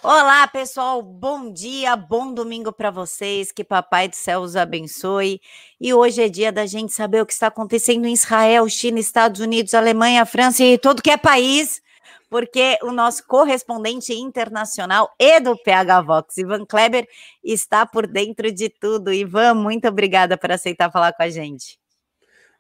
Olá, pessoal. Bom dia, bom domingo para vocês. Que Papai do Céu os abençoe. E hoje é dia da gente saber o que está acontecendo em Israel, China, Estados Unidos, Alemanha, França e todo que é país, porque o nosso correspondente internacional e do PH Vox, Ivan Kleber, está por dentro de tudo. Ivan, muito obrigada por aceitar falar com a gente.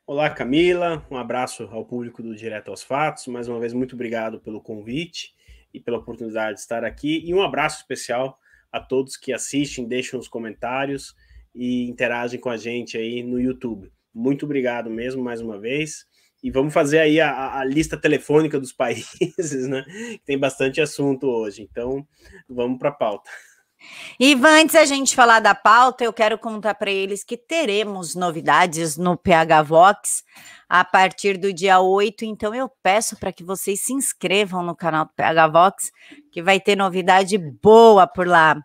Olá, Camila. Um abraço ao público do Direto aos Fatos. Mais uma vez, muito obrigado pelo convite e pela oportunidade de estar aqui. E um abraço especial a todos que assistem, deixam os comentários e interagem com a gente aí no YouTube. Muito obrigado mesmo, mais uma vez. E vamos fazer aí a lista telefônica dos países, né? Tem bastante assunto hoje. Então, vamos para a pauta. Ivan, antes da gente falar da pauta, eu quero contar para eles que teremos novidades no PH Vox a partir do dia 8. Então, eu peço para que vocês se inscrevam no canal do PH Vox, que vai ter novidade boa por lá.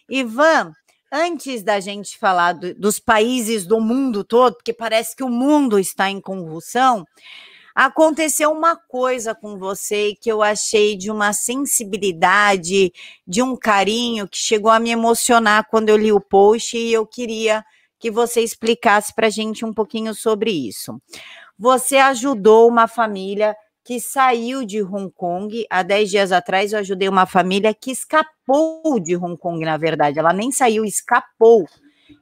Ivan, antes da gente falar dos países do mundo todo, porque parece que o mundo está em convulsão, aconteceu uma coisa com você que eu achei de uma sensibilidade, de um carinho que chegou a me emocionar quando eu li o post e eu queria que você explicasse para a gente um pouquinho sobre isso. Você ajudou uma família que saiu de Hong Kong. Há 10 dias atrás eu ajudei uma família que escapou de Hong Kong, na verdade. Ela nem saiu, escapou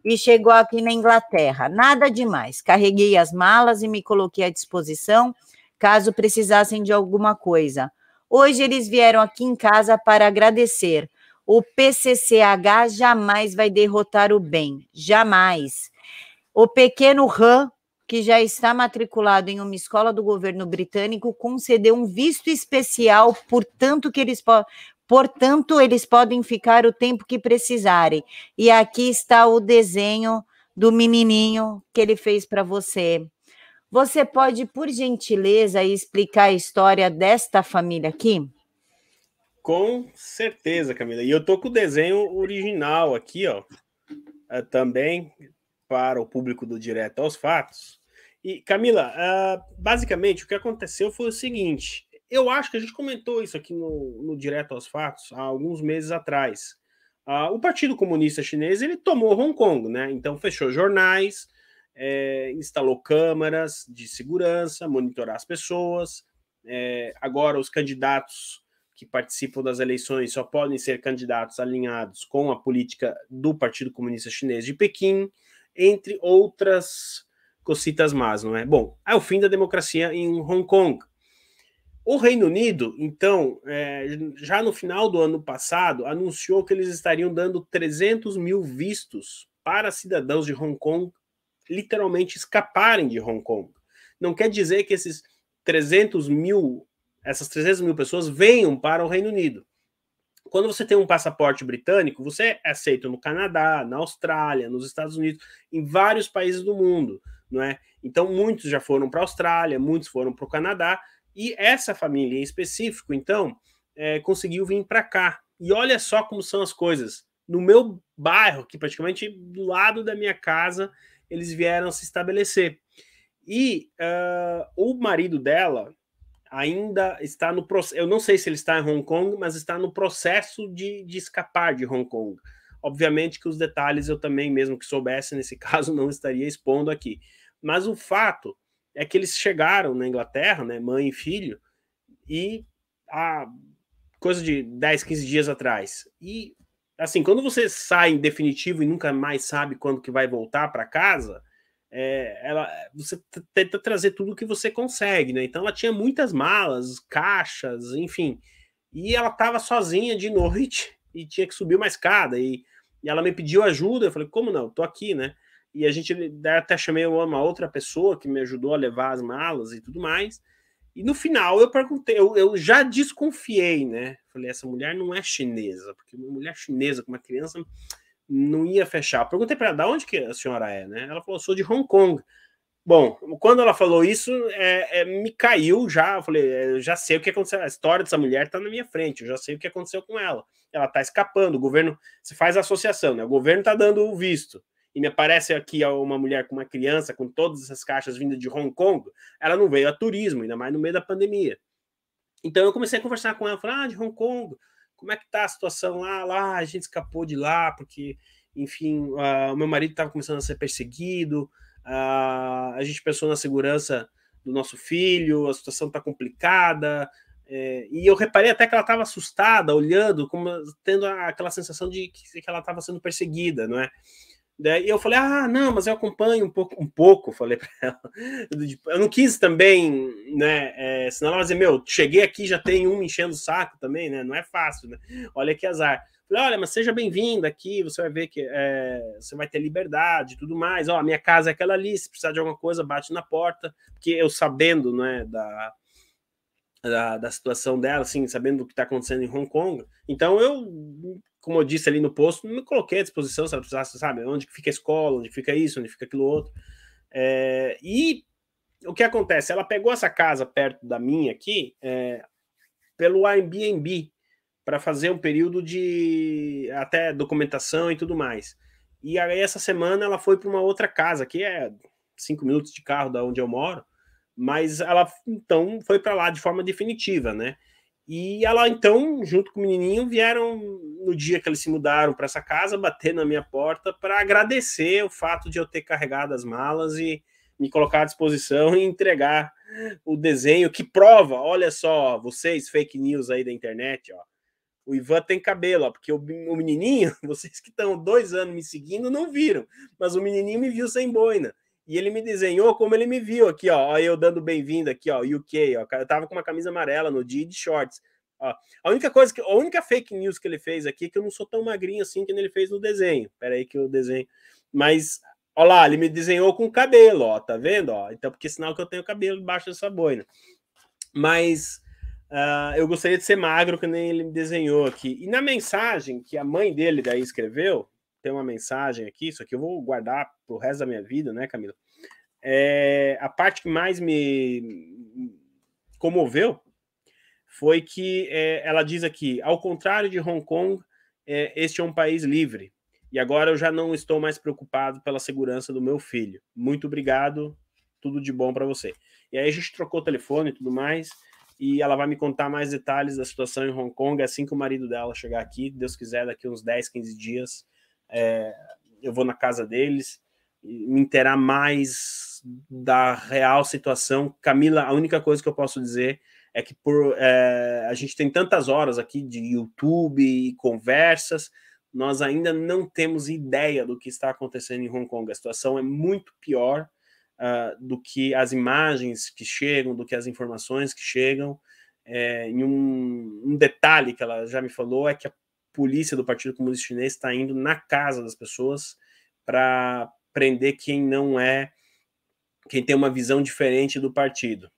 e chegou aqui na Inglaterra. Nada demais. Carreguei as malas e me coloquei à disposição caso precisassem de alguma coisa. Hoje eles vieram aqui em casa para agradecer. O PCCH jamais vai derrotar o bem, jamais. O pequeno Han, que já está matriculado em uma escola do governo britânico, concedeu um visto especial, portanto, eles podem ficar o tempo que precisarem. E aqui está o desenho do menininho que ele fez para você. Você pode, por gentileza, explicar a história desta família aqui? Com certeza, Camila. E eu tô com o desenho original aqui, ó, também para o público do Direto aos Fatos. E, Camila, basicamente o que aconteceu foi o seguinte: eu acho que a gente comentou isso aqui no Direto aos Fatos há alguns meses atrás. O Partido Comunista Chinês ele tomou Hong Kong, né? Então fechou jornais, instalou câmaras de segurança, monitorar as pessoas. Agora os candidatos que participam das eleições só podem ser candidatos alinhados com a política do Partido Comunista Chinês de Pequim, entre outras cositas más, não é? Bom, é o fim da democracia em Hong Kong. O Reino Unido, então, já no final do ano passado, anunciou que eles estariam dando 300 mil vistos para cidadãos de Hong Kong literalmente escaparem de Hong Kong. Não quer dizer que essas 300 mil pessoas venham para o Reino Unido. Quando você tem um passaporte britânico, você é aceito no Canadá, na Austrália, nos Estados Unidos, em vários países do mundo, não é? Então, muitos já foram para a Austrália, muitos foram para o Canadá, e essa família em específico, então, conseguiu vir para cá. E olha só como são as coisas. No meu bairro, aqui praticamente do lado da minha casa, eles vieram se estabelecer. E o marido dela ainda está no processo. Eu não sei se ele está em Hong Kong, mas está no processo de escapar de Hong Kong. Obviamente que os detalhes eu também, mesmo que soubesse, nesse caso, não estaria expondo aqui. Mas o fato é que eles chegaram na Inglaterra, né, mãe e filho, e há coisa de 10, 15 dias atrás. E, assim, quando você sai em definitivo e nunca mais sabe quando que vai voltar para casa, você tenta trazer tudo que você consegue, né? Então ela tinha muitas malas, caixas, enfim. E ela estava sozinha de noite e tinha que subir uma escada. E ela me pediu ajuda. Eu falei, como não? Tô aqui, né? E a gente até chamei uma outra pessoa que me ajudou a levar as malas e tudo mais. E no final eu perguntei, eu já desconfiei, né? Falei, essa mulher não é chinesa, porque uma mulher chinesa com uma criança não ia fechar. Eu perguntei para ela, da onde que a senhora é, né? Ela falou, sou de Hong Kong. Bom, quando ela falou isso, me caiu já. Eu falei, eu já sei o que aconteceu. A história dessa mulher está na minha frente, eu já sei o que aconteceu com ela. Ela está escapando. O governo, você faz a associação, né? O governo está dando o visto. E me aparece aqui uma mulher com uma criança, com todas essas caixas vindas de Hong Kong. Ela não veio a turismo, ainda mais no meio da pandemia. Então eu comecei a conversar com ela, falei, de Hong Kong, como é que tá a situação lá? A gente escapou de lá, porque, enfim, o meu marido estava começando a ser perseguido, a gente pensou na segurança do nosso filho, a situação está complicada, e eu reparei até que ela estava assustada, olhando, como, tendo aquela sensação de que ela estava sendo perseguida, não é? Daí eu falei, não, mas eu acompanho um pouco, falei para ela. Eu não quis também, né, senão ela vai dizer, cheguei aqui, já tem um me enchendo o saco também, né, não é fácil, né, olha que azar. Falei, olha, mas seja bem-vindo aqui, você vai ver que você vai ter liberdade e tudo mais, a minha casa é aquela ali, se precisar de alguma coisa, bate na porta, porque eu sabendo, né, da situação dela, assim, sabendo do que está acontecendo em Hong Kong, então como eu disse ali no post, me coloquei à disposição se ela precisasse, sabe, onde fica a escola, onde fica isso, onde fica aquilo outro. E o que acontece? Ela pegou essa casa perto da minha aqui, pelo Airbnb, para fazer um período de até documentação e tudo mais. E aí essa semana ela foi para uma outra casa, que é 5 minutos de carro da onde eu moro, mas ela então foi para lá de forma definitiva, né? E ela, então, junto com o menininho, vieram no dia que eles se mudaram para essa casa, bater na minha porta para agradecer o fato de eu ter carregado as malas e me colocar à disposição e entregar o desenho que prova, olha só, vocês fake news aí da internet, ó. O Ivan tem cabelo, ó, porque o menininho, vocês que estão 2 anos me seguindo não viram, mas o menininho me viu sem boina. E ele me desenhou como ele me viu aqui, ó, eu dando bem-vindo aqui, ó, UK, ó, eu tava com uma camisa amarela no dia de shorts. Ó. A única fake news que ele fez aqui é que eu não sou tão magrinho assim que ele fez no desenho. Pera aí que eu desenho. Mas, ó lá, ele me desenhou com cabelo, ó, tá vendo? Ó? Então, porque sinal que eu tenho cabelo debaixo dessa boina. Mas eu gostaria de ser magro, que nem ele me desenhou aqui. E na mensagem que a mãe dele daí escreveu, tem uma mensagem aqui, isso aqui eu vou guardar pro resto da minha vida, né, Camila? A parte que mais me comoveu foi que ela diz aqui, ao contrário de Hong Kong, este é um país livre, e agora eu já não estou mais preocupado pela segurança do meu filho. Muito obrigado, tudo de bom para você. E aí a gente trocou o telefone e tudo mais, e ela vai me contar mais detalhes da situação em Hong Kong, assim que o marido dela chegar aqui, Deus quiser, daqui uns 10, 15 dias, eu vou na casa deles, me inteirar mais da real situação. Camila, a única coisa que eu posso dizer é que a gente tem tantas horas aqui de YouTube e conversas, nós ainda não temos ideia do que está acontecendo em Hong Kong. A situação é muito pior do que as imagens que chegam, do que as informações que chegam. Em um detalhe que ela já me falou é que a polícia do Partido Comunista Chinês está indo na casa das pessoas para prender quem tem uma visão diferente do partido.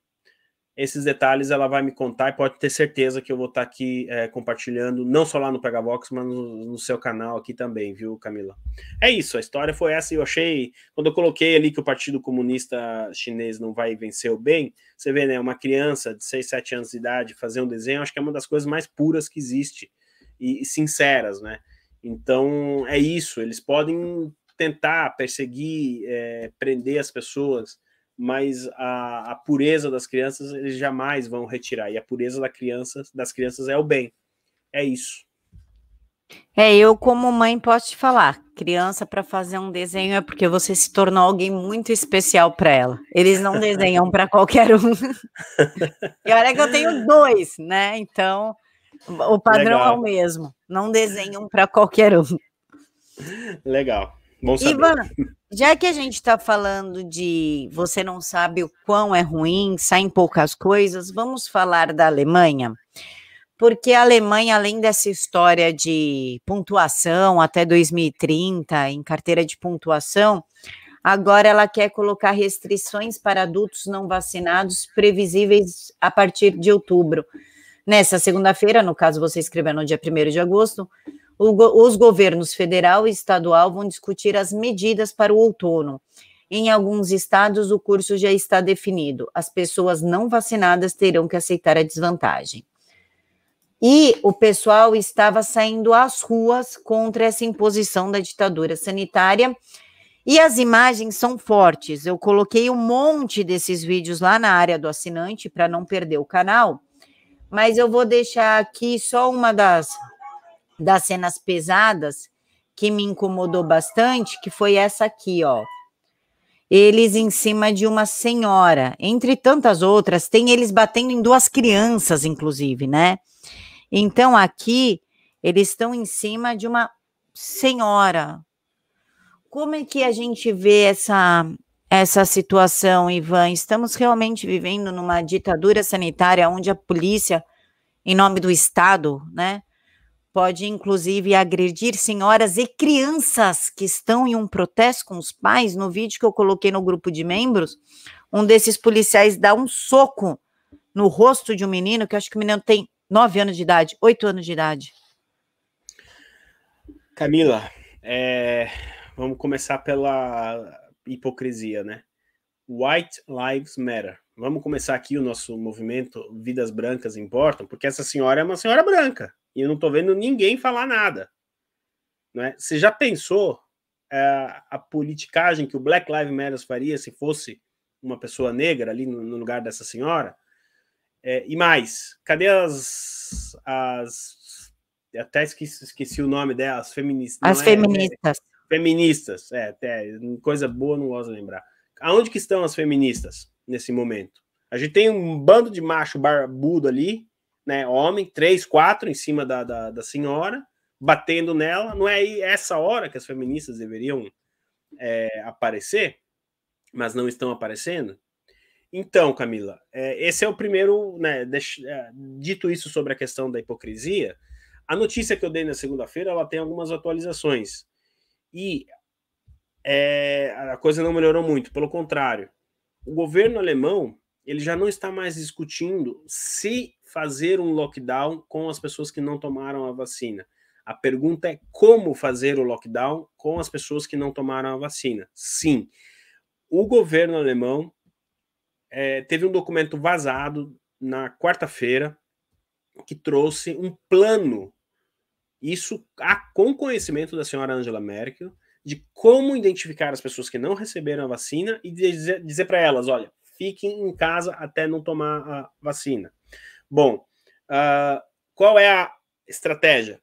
Esses detalhes ela vai me contar e pode ter certeza que eu vou estar aqui compartilhando, não só lá no Pegavox, mas no seu canal aqui também, viu, Camila? É isso, a história foi essa. Eu achei, quando eu coloquei ali que o Partido Comunista Chinês não vai vencer o bem, você vê, né, uma criança de 6, 7 anos de idade fazer um desenho, acho que é uma das coisas mais puras que existe e sinceras, né? Então, é isso, eles podem tentar perseguir, prender as pessoas, mas a pureza das crianças eles jamais vão retirar, e a pureza das crianças é o bem, é isso. Eu como mãe posso te falar, criança para fazer um desenho é porque você se tornou alguém muito especial para ela, eles não desenham para qualquer um, e olha que eu tenho 2, né, então o padrão Legal. É o mesmo, não desenham para qualquer um. Legal, bom saber. Ivan, já que a gente está falando de você não sabe o quão é ruim, saem poucas coisas, vamos falar da Alemanha? Porque a Alemanha, além dessa história de pontuação até 2030, em carteira de pontuação, agora ela quer colocar restrições para adultos não vacinados previsíveis a partir de outubro. Nessa segunda-feira, no caso você escreveu no dia 1º de agosto, os governos federal e estadual vão discutir as medidas para o outono. Em alguns estados, o curso já está definido. As pessoas não vacinadas terão que aceitar a desvantagem. E o pessoal estava saindo às ruas contra essa imposição da ditadura sanitária. E as imagens são fortes. Eu coloquei um monte desses vídeos lá na área do assinante para não perder o canal. Mas eu vou deixar aqui só uma das das cenas pesadas que me incomodou bastante, que foi essa aqui, ó. Eles em cima de uma senhora, entre tantas outras, tem eles batendo em 2 crianças, inclusive, né? Então, aqui, eles estão em cima de uma senhora. Como é que a gente vê essa situação, Ivan? Estamos realmente vivendo numa ditadura sanitária onde a polícia, em nome do Estado, né, pode inclusive agredir senhoras e crianças que estão em um protesto com os pais. No vídeo que eu coloquei no grupo de membros, um desses policiais dá um soco no rosto de um menino, que eu acho que o menino tem 9 anos de idade, 8 anos de idade. Camila, vamos começar pela hipocrisia, né? White Lives Matter. Vamos começar aqui o nosso movimento Vidas Brancas Importam, porque essa senhora é uma senhora branca e eu não estou vendo ninguém falar nada. Né? Você já pensou a politicagem que o Black Lives Matter faria se fosse uma pessoa negra ali no lugar dessa senhora? E mais, cadê até esqueci o nome delas, feministas. As feministas. Feministas, coisa boa, não gosto de lembrar. Aonde que estão as feministas nesse momento? A gente tem um bando de macho barbudo ali, né, homem, 3, 4 em cima da senhora, batendo nela. Não é essa hora que as feministas deveriam aparecer, mas não estão aparecendo? Então, Camila, esse é o primeiro, né, dito isso sobre a questão da hipocrisia, a notícia que eu dei na segunda-feira, ela tem algumas atualizações. E a coisa não melhorou muito, pelo contrário. O governo alemão, ele já não está mais discutindo se fazer um lockdown com as pessoas que não tomaram a vacina. A pergunta é como fazer o lockdown com as pessoas que não tomaram a vacina. Sim, o governo alemão teve um documento vazado na quarta-feira que trouxe um plano, isso com conhecimento da senhora Angela Merkel, de como identificar as pessoas que não receberam a vacina e dizer para elas, olha, fiquem em casa até não tomar a vacina. Bom, qual é a estratégia?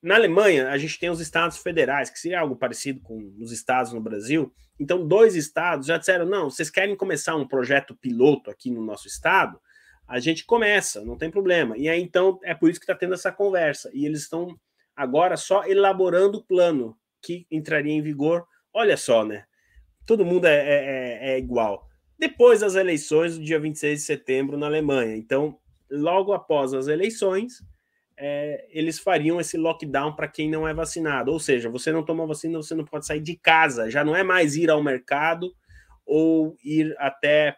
Na Alemanha, a gente tem os estados federais, que seria algo parecido com os estados no Brasil. Então, 2 estados já disseram, não, vocês querem começar um projeto piloto aqui no nosso estado? A gente começa, não tem problema. E aí, então, é por isso que está tendo essa conversa. E eles estão agora só elaborando o plano que entraria em vigor. Olha só, né? Todo mundo é igual. Depois das eleições, do dia 26 de setembro, na Alemanha. Então, logo após as eleições, eles fariam esse lockdown para quem não é vacinado. Ou seja, você não toma vacina, você não pode sair de casa. Já não é mais ir ao mercado ou ir até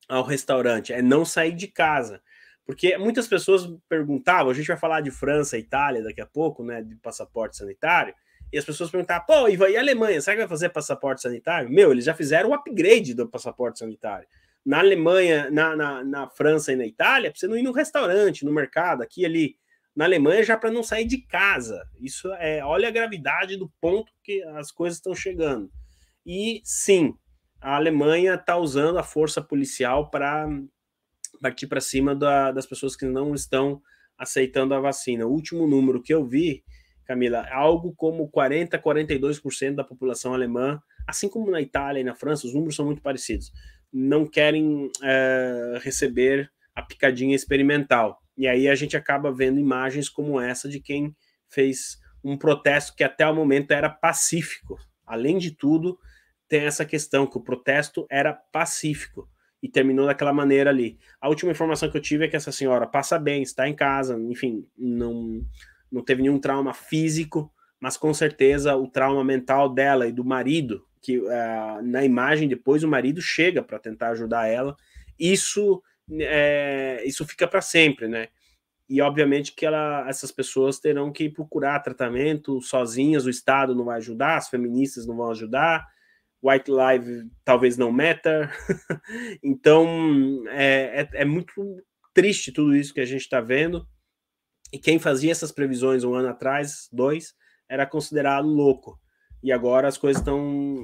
ao restaurante. É não sair de casa. Porque muitas pessoas perguntavam, a gente vai falar de França e Itália daqui a pouco, né, de passaporte sanitário, e as pessoas perguntavam, pô, e a Alemanha, será que vai fazer passaporte sanitário? Meu, eles já fizeram o upgrade do passaporte sanitário. Na Alemanha, na França e na Itália, você não ir no restaurante, no mercado, aqui ali. Na Alemanha, já para não sair de casa. Isso olha a gravidade do ponto que as coisas estão chegando. E sim, a Alemanha está usando a força policial para partir para cima das pessoas que não estão aceitando a vacina. O último número que eu vi, Camila, algo como 40, 42% da população alemã, assim como na Itália e na França, os números são muito parecidos, não querem receber a picadinha experimental. E aí a gente acaba vendo imagens como essa de quem fez um protesto que até o momento era pacífico. Além de tudo, tem essa questão que o protesto era pacífico e terminou daquela maneira ali. A última informação que eu tive é que essa senhora passa bem, está em casa, enfim, não teve nenhum trauma físico, mas com certeza o trauma mental dela e do marido, que na imagem depois o marido chega para tentar ajudar ela, isso fica para sempre, né? E obviamente que essas pessoas terão que procurar tratamento sozinhas, o Estado não vai ajudar, as feministas não vão ajudar, White Lives talvez não matter. Então é muito triste tudo isso que a gente está vendo. E quem fazia essas previsões 1 ano atrás, 2, era considerado louco. E agora as coisas estão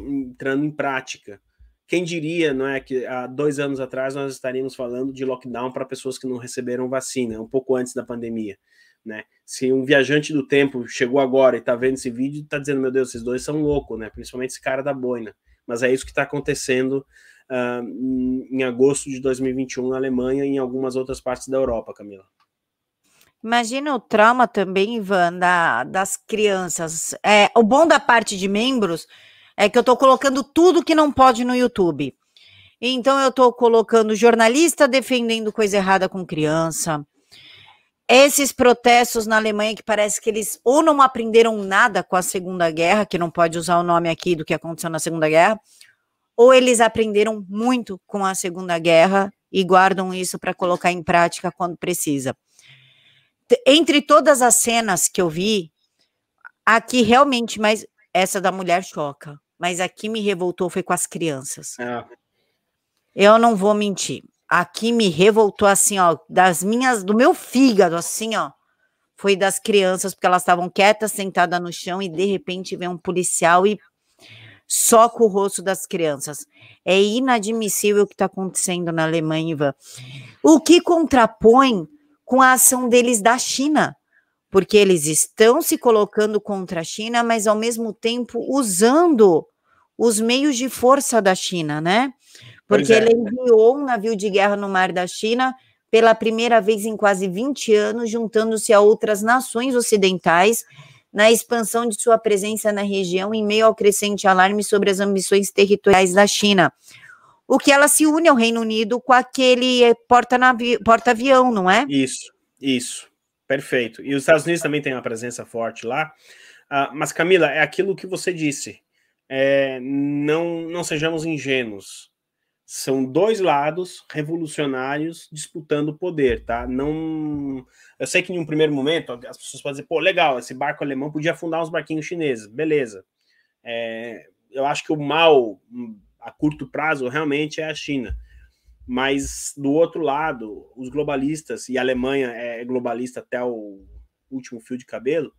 entrando em prática. Quem diria, não é, que há 2 anos atrás nós estaríamos falando de lockdown para pessoas que não receberam vacina, um pouco antes da pandemia. né? Se um viajante do tempo chegou agora e tá vendo esse vídeo, tá dizendo, meu Deus, esses dois são loucos, né? Principalmente esse cara da boina. Mas é isso que está acontecendo em agosto de 2021 na Alemanha e em algumas outras partes da Europa, Camila. Imagina o trauma também, Ivan, das crianças. O bom da parte de membros é que eu estou colocando tudo que não pode no YouTube. Então, eu estou colocando jornalista defendendo coisa errada com criança. Esses protestos na Alemanha que parece que eles ou não aprenderam nada com a Segunda Guerra, que não pode usar o nome aqui do que aconteceu na Segunda Guerra, ou eles aprenderam muito com a Segunda Guerra e guardam isso para colocar em prática quando precisa. Entre todas as cenas que eu vi, aqui realmente, mas essa da mulher choca, mas aqui me revoltou foi com as crianças. Eu não vou mentir. Aqui me revoltou assim, ó, do meu fígado, assim, ó, foi das crianças, porque elas estavam quietas, sentadas no chão, e de repente vem um policial e soca o rosto das crianças. É inadmissível o que está acontecendo na Alemanha, Ivan. O que contrapõe com a ação deles da China, porque eles estão se colocando contra a China, mas ao mesmo tempo usando os meios de força da China, né? Porque ele enviou um navio de guerra no mar da China pela primeira vez em quase 20 anos, juntando-se a outras nações ocidentais na expansão de sua presença na região em meio ao crescente alarme sobre as ambições territoriais da China. O que ela se une ao Reino Unido com aquele porta-avião, não é? Isso. Perfeito. E os Estados Unidos também têm uma presença forte lá. Mas, Camila, é aquilo que você disse. Não sejamos ingênuos. São dois lados revolucionários disputando o poder, tá? Eu sei que em um primeiro momento as pessoas podem dizer, pô, legal, esse barco alemão podia afundar uns barquinhos chineses, beleza. Eu acho que o mal a curto prazo realmente é a China. Mas do outro lado, os globalistas, e a Alemanha é globalista até o último fio de cabelo,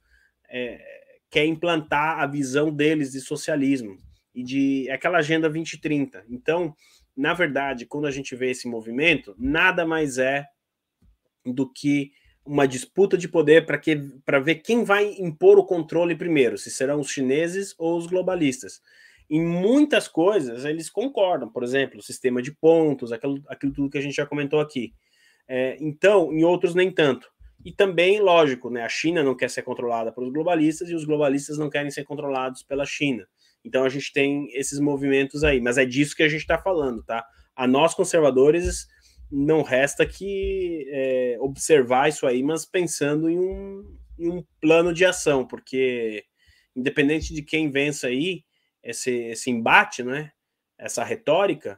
quer implantar a visão deles de socialismo e de aquela Agenda 2030. Então, na verdade, quando a gente vê esse movimento, nada mais é do que uma disputa de poder para ver quem vai impor o controle primeiro, se serão os chineses ou os globalistas. Em muitas coisas, eles concordam, por exemplo, o sistema de pontos, aquilo tudo que a gente já comentou aqui. Então, em outros, nem tanto. E também, lógico, né, a China não quer ser controlada pelos globalistas e os globalistas não querem ser controlados pela China. Então a gente tem esses movimentos aí, mas é disso que a gente está falando, tá? A nós, conservadores, não resta que observar isso aí, mas pensando em um plano de ação, porque independente de quem vença aí, esse embate, né, essa retórica,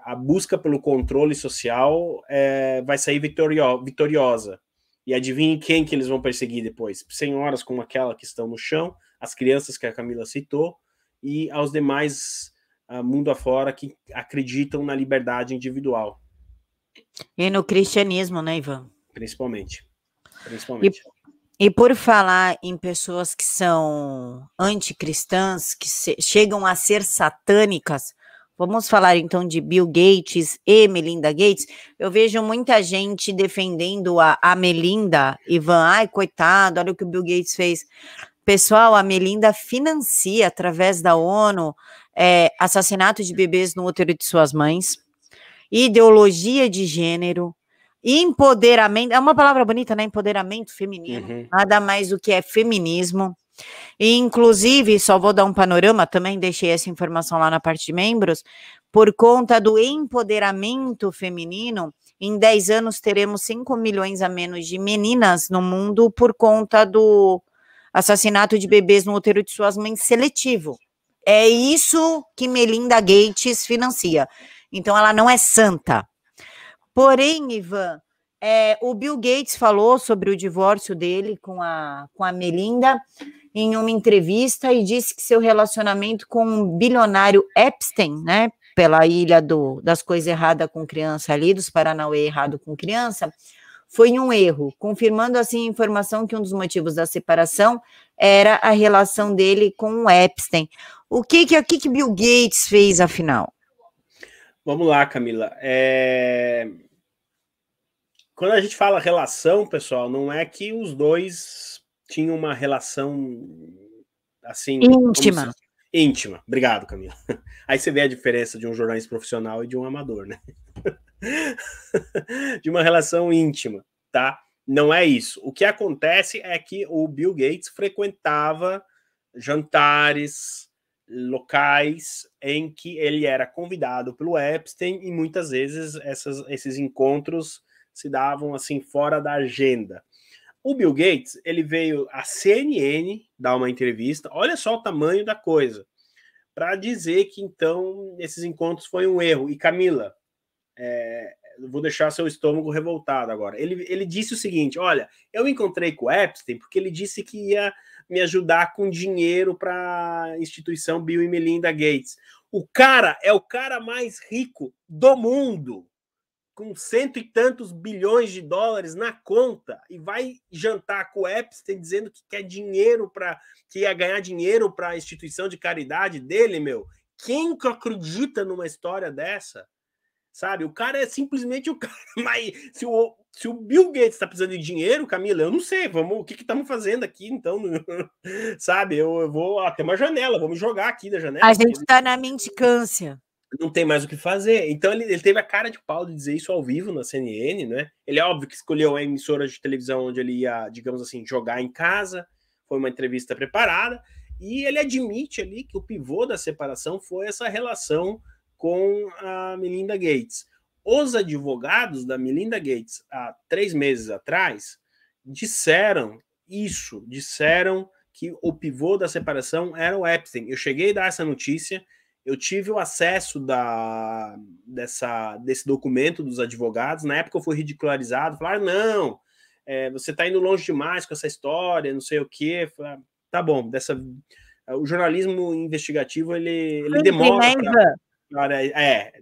a busca pelo controle social vai sair vitoriosa. E adivinhe quem que eles vão perseguir depois? Senhoras como aquela que estão no chão, as crianças que a Camila citou, e aos demais mundo afora que acreditam na liberdade individual. E no cristianismo, né, Ivan? Principalmente. E por falar em pessoas que são anticristãs, que chegam a ser satânicas, vamos falar então de Bill Gates e Melinda Gates. Eu vejo muita gente defendendo a Melinda, Ivan, ai, coitado, olha o que o Bill Gates fez. Pessoal, a Melinda financia, através da ONU, assassinato de bebês no útero de suas mães, ideologia de gênero, empoderamento, é uma palavra bonita, né? Empoderamento feminino, nada mais do que é feminismo. E, inclusive, só vou dar um panorama, também deixei essa informação lá na parte de membros, por conta do empoderamento feminino, em 10 anos teremos 5 milhões a menos de meninas no mundo por conta do assassinato de bebês no útero de suas mães seletivo. É isso que Melinda Gates financia. Então, ela não é santa. Porém, Ivan, o Bill Gates falou sobre o divórcio dele com a Melinda em uma entrevista e disse que seu relacionamento com o bilionário Epstein, né, pela ilha das coisas erradas com criança ali, dos Paranauê errado com criança, foi um erro, confirmando assim a informação que um dos motivos da separação era a relação dele com o Epstein. O que Bill Gates fez, afinal? Vamos lá, Camila. quando a gente fala relação, pessoal, não é que os dois tinham uma relação assim íntima. Íntima. Obrigado, Camila. Aí você vê a diferença de um jornalista profissional e de um amador, né? De uma relação íntima, tá? Não é isso. O que acontece é que o Bill Gates frequentava jantares, locais em que ele era convidado pelo Epstein e muitas vezes esses encontros se davam assim fora da agenda. O Bill Gates, ele veio à CNN dar uma entrevista, olha só o tamanho da coisa, para dizer que então esses encontros foi um erro. E Camila, vou deixar seu estômago revoltado agora. Ele disse o seguinte: olha, eu encontrei com o Epstein porque ele disse que ia me ajudar com dinheiro para a instituição Bill e Melinda Gates. O cara é o cara mais rico do mundo, com 100 e tantos bilhões de dólares na conta, e vai jantar com o Epstein dizendo que quer dinheiro que ia ganhar dinheiro para a instituição de caridade dele, meu. Quem que acredita numa história dessa? Sabe? O cara é simplesmente o cara. Mas se o Bill Gates está precisando de dinheiro, Camila, eu não sei. O que estamos fazendo aqui, então? Sabe? Eu vou até uma janela, vou me jogar aqui da janela. A gente está na mendicância. Não tem mais o que fazer. Então ele teve a cara de pau de dizer isso ao vivo na CNN, né? Ele é óbvio que escolheu a emissora de televisão onde ele ia, digamos assim, jogar em casa. Foi uma entrevista preparada. E ele admite ali que o pivô da separação foi essa relação com a Melinda Gates. Os advogados da Melinda Gates, há 3 meses atrás, disseram que o pivô da separação era o Epstein. Eu cheguei a dar essa notícia, eu tive o acesso desse documento dos advogados, na época eu fui ridicularizado, falaram, não, você está indo longe demais com essa história, não sei o quê. Falei, tá bom, o jornalismo investigativo, ele demora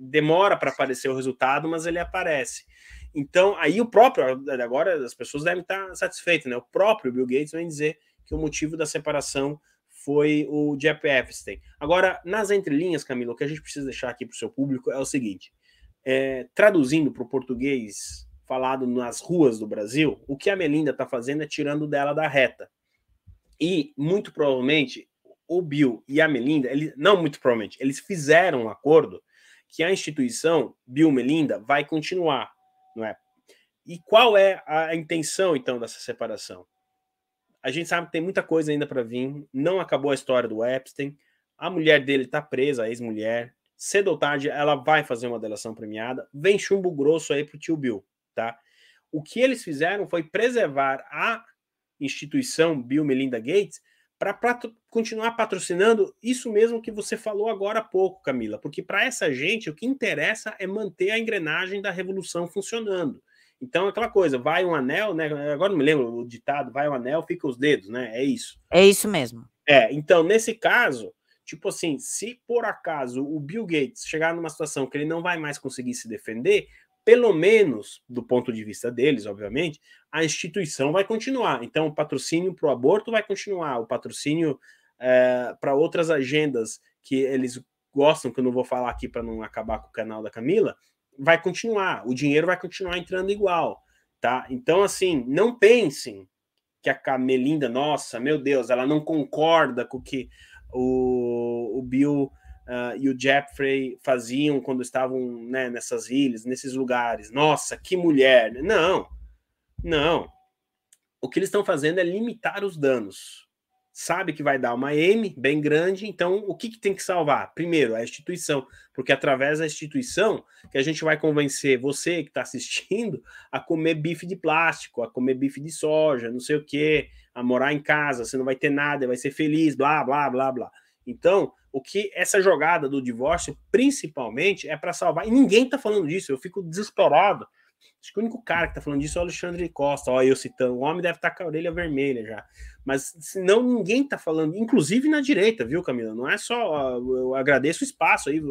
demora para aparecer o resultado, mas ele aparece. Então, aí agora as pessoas devem estar satisfeitas, né? O próprio Bill Gates vem dizer que o motivo da separação foi o Jeff Epstein. Agora, nas entrelinhas, Camila, o que a gente precisa deixar aqui para o seu público é o seguinte, traduzindo para o português falado nas ruas do Brasil, o que a Melinda está fazendo é tirando dela da reta. E, muito provavelmente, o Bill e a Melinda, não muito provavelmente, eles fizeram um acordo que a instituição Bill-Melinda vai continuar, não é? E qual é a intenção, então, dessa separação? A gente sabe que tem muita coisa ainda para vir, não acabou a história do Epstein, a mulher dele está presa, a ex-mulher, cedo ou tarde ela vai fazer uma delação premiada, vem chumbo grosso aí pro tio Bill, tá? O que eles fizeram foi preservar a instituição Bill Melinda Gates para continuar patrocinando isso mesmo que você falou agora há pouco, Camila, porque para essa gente o que interessa é manter a engrenagem da revolução funcionando. Então, aquela coisa, vai um anel, né? Agora não me lembro o ditado, vai um anel, fica os dedos, né? É isso. É isso mesmo. Então, nesse caso, tipo assim, se por acaso o Bill Gates chegar numa situação que ele não vai mais conseguir se defender, pelo menos, do ponto de vista deles, obviamente, a instituição vai continuar. Então, o patrocínio para o aborto vai continuar, o patrocínio para outras agendas que eles gostam, que eu não vou falar aqui para não acabar com o canal da Camila, vai continuar, o dinheiro vai continuar entrando igual, tá? Então, assim, não pensem que a Melinda, nossa, meu Deus, ela não concorda com o que o Bill e o Jeffrey faziam quando estavam, né, nessas ilhas, nesses lugares. Nossa, que mulher! Não. O que eles estão fazendo é limitar os danos. Sabe que vai dar uma M bem grande, então o que tem que salvar? Primeiro, a instituição, porque através da instituição que a gente vai convencer você que está assistindo a comer bife de plástico, a comer bife de soja, não sei o quê, a morar em casa, você não vai ter nada, vai ser feliz, blá, blá, blá, blá. Então, o que essa jogada do divórcio, principalmente, é para salvar. E ninguém está falando disso, eu fico desesperado. Acho que o único cara que tá falando disso é o Alexandre Costa. Ó, eu citando, o homem deve estar com a orelha vermelha já. Mas senão ninguém tá falando, inclusive na direita, viu, Camila? Não é só. Eu agradeço o espaço aí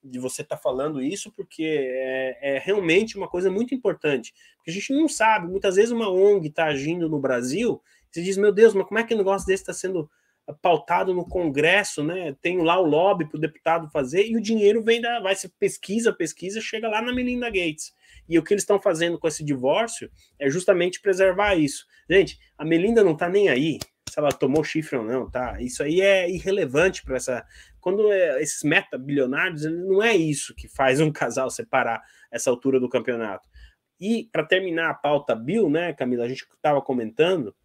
de você estar falando isso, porque é realmente uma coisa muito importante. Porque a gente não sabe, muitas vezes uma ONG está agindo no Brasil, você diz, meu Deus, mas como é que um negócio desse está sendo pautado no Congresso, né? Tem lá o lobby para o deputado fazer, e o dinheiro vai se pesquisa, chega lá na Melinda Gates. E o que eles estão fazendo com esse divórcio é justamente preservar isso. Gente, a Melinda não tá nem aí se ela tomou chifre ou não, tá? Isso aí é irrelevante para essa... Quando esses meta-bilionários, não é isso que faz um casal separar essa altura do campeonato. E, para terminar a pauta Bill, né, Camila, a gente estava comentando,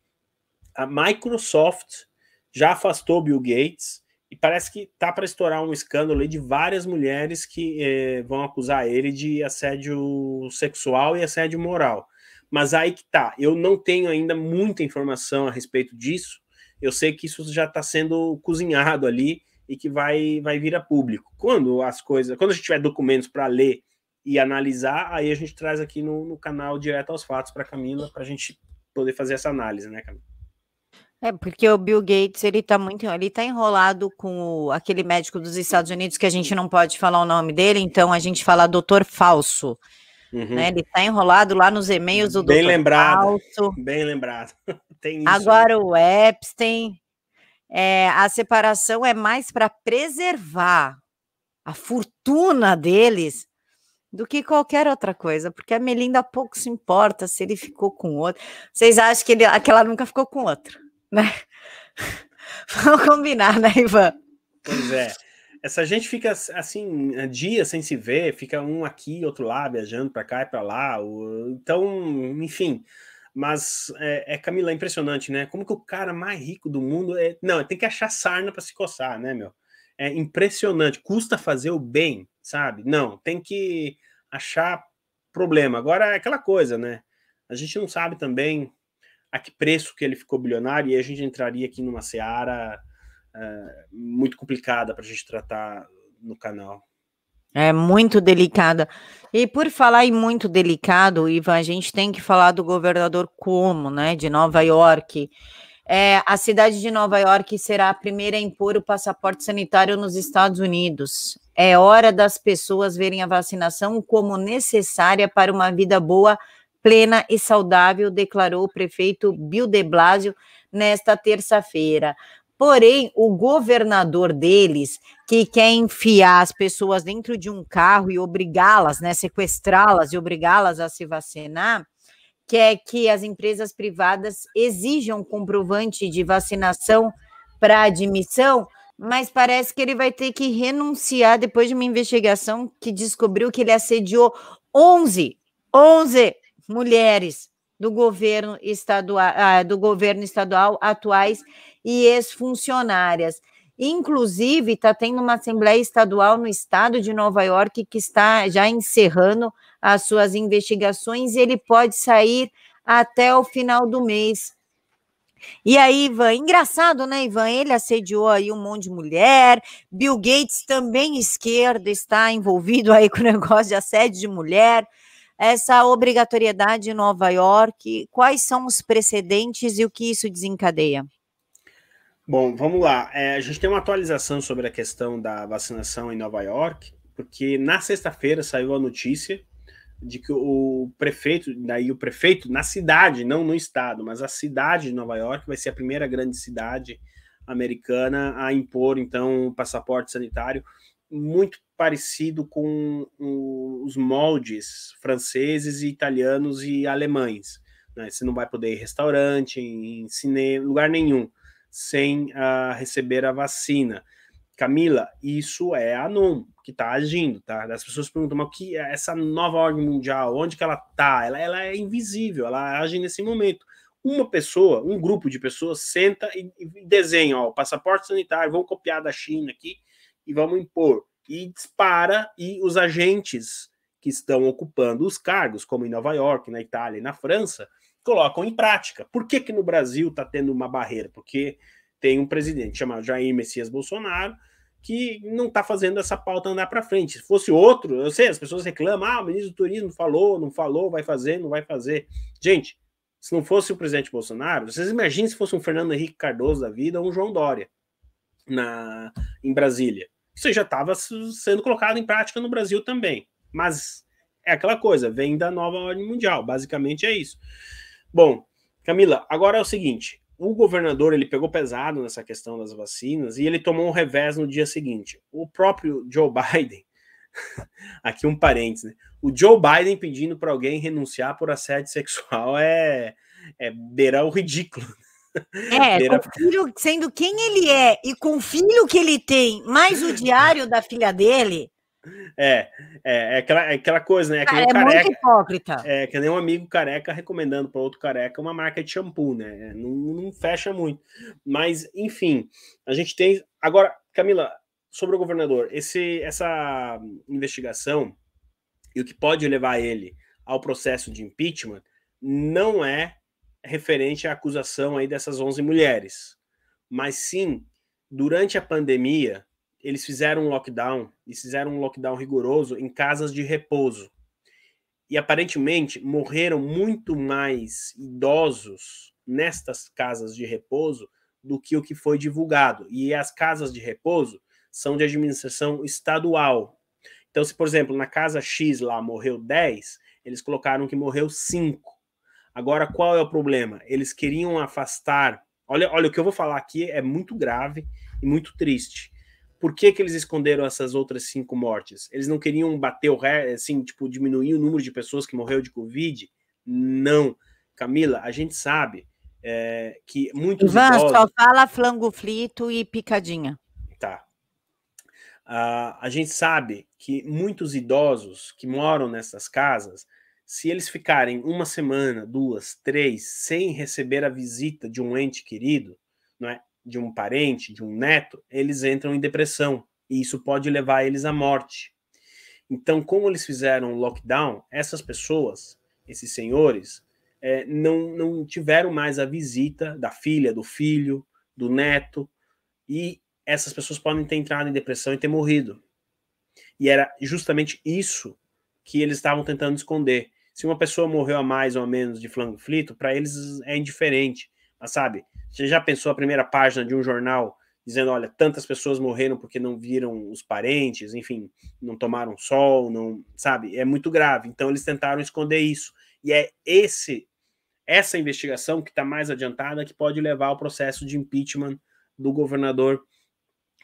a Microsoft já afastou Bill Gates e parece que tá para estourar um escândalo aí de várias mulheres que vão acusar ele de assédio sexual e assédio moral. Mas aí que tá, eu não tenho ainda muita informação a respeito disso, eu sei que isso já está sendo cozinhado ali e que vai vir a público. Quando a gente tiver documentos para ler e analisar, aí a gente traz aqui no canal Direto aos Fatos para Camila, para a gente poder fazer essa análise, né, Camila? Porque o Bill Gates, ele tá enrolado com aquele médico dos Estados Unidos que a gente não pode falar o nome dele, então a gente fala doutor falso, né? Ele tá enrolado lá nos e-mails do bem doutor lembrado, falso. Bem lembrado. Tem isso. Agora o Epstein, a separação é mais para preservar a fortuna deles do que qualquer outra coisa, porque a Melinda pouco se importa se ele ficou com outro. Vocês acham que ela nunca ficou com outro, né? Vamos combinar, né, Ivan? Pois é. Essa gente fica assim, dias sem se ver, fica um aqui, outro lá, viajando para cá e para lá. Então, enfim. Mas, Camila, é impressionante, né? Como que o cara mais rico do mundo... Não, tem que achar sarna para se coçar, né, meu? É impressionante. Custa fazer o bem, sabe? Não, tem que achar problema. Agora, é aquela coisa, né? A gente não sabe também a que preço que ele ficou bilionário, e a gente entraria aqui numa seara muito complicada para a gente tratar no canal. É muito delicada. E por falar em muito delicado, Ivan, a gente tem que falar do governador Cuomo, né, de Nova York. A cidade de Nova York será a primeira a impor o passaporte sanitário nos Estados Unidos. É hora das pessoas verem a vacinação como necessária para uma vida boa, plena e saudável, declarou o prefeito Bill de Blasio nesta terça-feira. Porém, o governador deles, que quer enfiar as pessoas dentro de um carro e obrigá-las, né, sequestrá-las e obrigá-las a se vacinar, quer que as empresas privadas exijam comprovante de vacinação para admissão, mas parece que ele vai ter que renunciar depois de uma investigação que descobriu que ele assediou 11 mulheres do governo estadual atuais e ex-funcionárias. Inclusive, está tendo uma Assembleia Estadual no estado de Nova York que está já encerrando as suas investigações e ele pode sair até o final do mês. E aí, Ivan, engraçado, né, Ivan? Ele assediou aí um monte de mulher, Bill Gates também esquerdo está envolvido aí com o negócio de assédio de mulher, essa obrigatoriedade em Nova York, quais são os precedentes e o que isso desencadeia? Bom, vamos lá. A gente tem uma atualização sobre a questão da vacinação em Nova York, porque na sexta-feira saiu a notícia de que o prefeito na cidade, não no estado, mas a cidade de Nova York vai ser a primeira grande cidade americana a impor, então, um passaporte sanitário muito parecido com os moldes franceses, italianos e alemães, né? Você não vai poder ir em restaurante, em cinema, lugar nenhum, sem receber a vacina. Camila, isso é a ANOM que está agindo, tá? As pessoas perguntam, mas o que é essa nova ordem mundial? Onde que ela está? Ela é invisível, ela age nesse momento. Uma pessoa, um grupo de pessoas senta e desenha, ó, o passaporte sanitário, vamos copiar da China aqui e vamos impor. E dispara, e os agentes que estão ocupando os cargos, como em Nova York, na Itália e na França, colocam em prática. Por que que no Brasil está tendo uma barreira? Porque tem um presidente chamado Jair Messias Bolsonaro que não está fazendo essa pauta andar para frente. Se fosse outro, eu sei, as pessoas reclamam, o ministro do Turismo falou, não falou, vai fazer, não vai fazer. Gente, se não fosse o presidente Bolsonaro, vocês imaginem se fosse um Fernando Henrique Cardoso da vida ou um João Dória em Brasília. Isso já estava sendo colocado em prática no Brasil também. Mas é aquela coisa, vem da nova ordem mundial, basicamente é isso. Bom, Camila, agora é o seguinte, o governador ele pegou pesado nessa questão das vacinas e ele tomou um revés no dia seguinte. O próprio Joe Biden Aqui um parênteses, né? O Joe Biden pedindo para alguém renunciar por assédio sexual é beirar o ridículo. Com o filho sendo quem ele é e com o filho que ele tem, mais o diário da filha dele. Aquela coisa, né? É muito hipócrita. É que nem um amigo careca recomendando para outro careca uma marca de shampoo, né? Não fecha muito. Mas, enfim, a gente tem. Agora, Camila, sobre o governador, essa investigação e o que pode levar ele ao processo de impeachment não é referente à acusação aí dessas 11 mulheres, mas sim, durante a pandemia, eles fizeram um lockdown rigoroso em casas de repouso. E aparentemente morreram muito mais idosos nestas casas de repouso do que o que foi divulgado. E as casas de repouso são de administração estadual. Então, se, por exemplo, na casa X lá morreu 10, eles colocaram que morreu 5. Agora, qual é o problema? Eles queriam afastar... Olha, o que eu vou falar aqui é muito grave e muito triste. Por que eles esconderam essas outras 5 mortes? Eles não queriam bater o ré, assim, tipo, diminuir o número de pessoas que morreu de Covid? Não. Camila, a gente sabe que muitos idosos... só fala flango frito e picadinha. Tá. A gente sabe que muitos idosos que moram nessas casas, se eles ficarem 1 semana, 2, 3, sem receber a visita de um ente querido, não é? De um parente, de um neto, eles entram em depressão. E isso pode levar eles à morte. Então, como eles fizeram lockdown, essas pessoas, esses senhores, não tiveram mais a visita da filha, do filho, do neto, e essas pessoas podem ter entrado em depressão e ter morrido. E era justamente isso que eles estavam tentando esconder. Se uma pessoa morreu a mais ou a menos de flango frito, para eles é indiferente. Mas sabe, você já pensou a primeira página de um jornal dizendo, olha, tantas pessoas morreram porque não viram os parentes, enfim, não tomaram sol, não, sabe? É muito grave. Então eles tentaram esconder isso. E é essa investigação que está mais adiantada que pode levar ao processo de impeachment do governador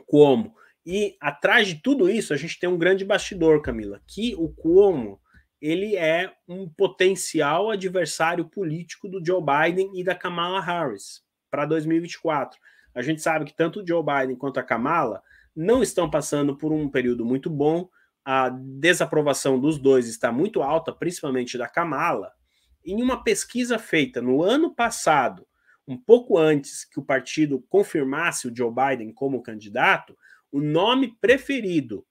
Cuomo. E atrás de tudo isso, a gente tem um grande bastidor, Camila, que o Cuomo, ele é um potencial adversário político do Joe Biden e da Kamala Harris para 2024. A gente sabe que tanto o Joe Biden quanto a Kamala não estão passando por um período muito bom, a desaprovação dos dois está muito alta, principalmente da Kamala. Em uma pesquisa feita no ano passado, um pouco antes que o partido confirmasse o Joe Biden como candidato, o nome preferido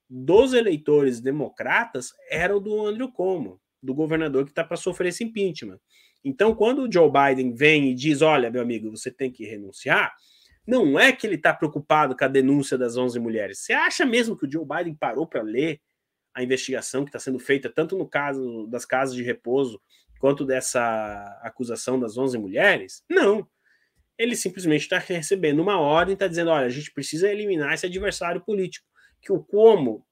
dos eleitores democratas era o do Andrew Cuomo, do governador que está para sofrer esse impeachment. Então, quando o Joe Biden vem e diz, olha, meu amigo, você tem que renunciar, não é que ele está preocupado com a denúncia das 11 mulheres. Você acha mesmo que o Joe Biden parou para ler a investigação que está sendo feita, tanto no caso das casas de repouso, quanto dessa acusação das 11 mulheres? Não. Ele simplesmente está recebendo uma ordem, está dizendo, olha, a gente precisa eliminar esse adversário político. Que o Cuomo,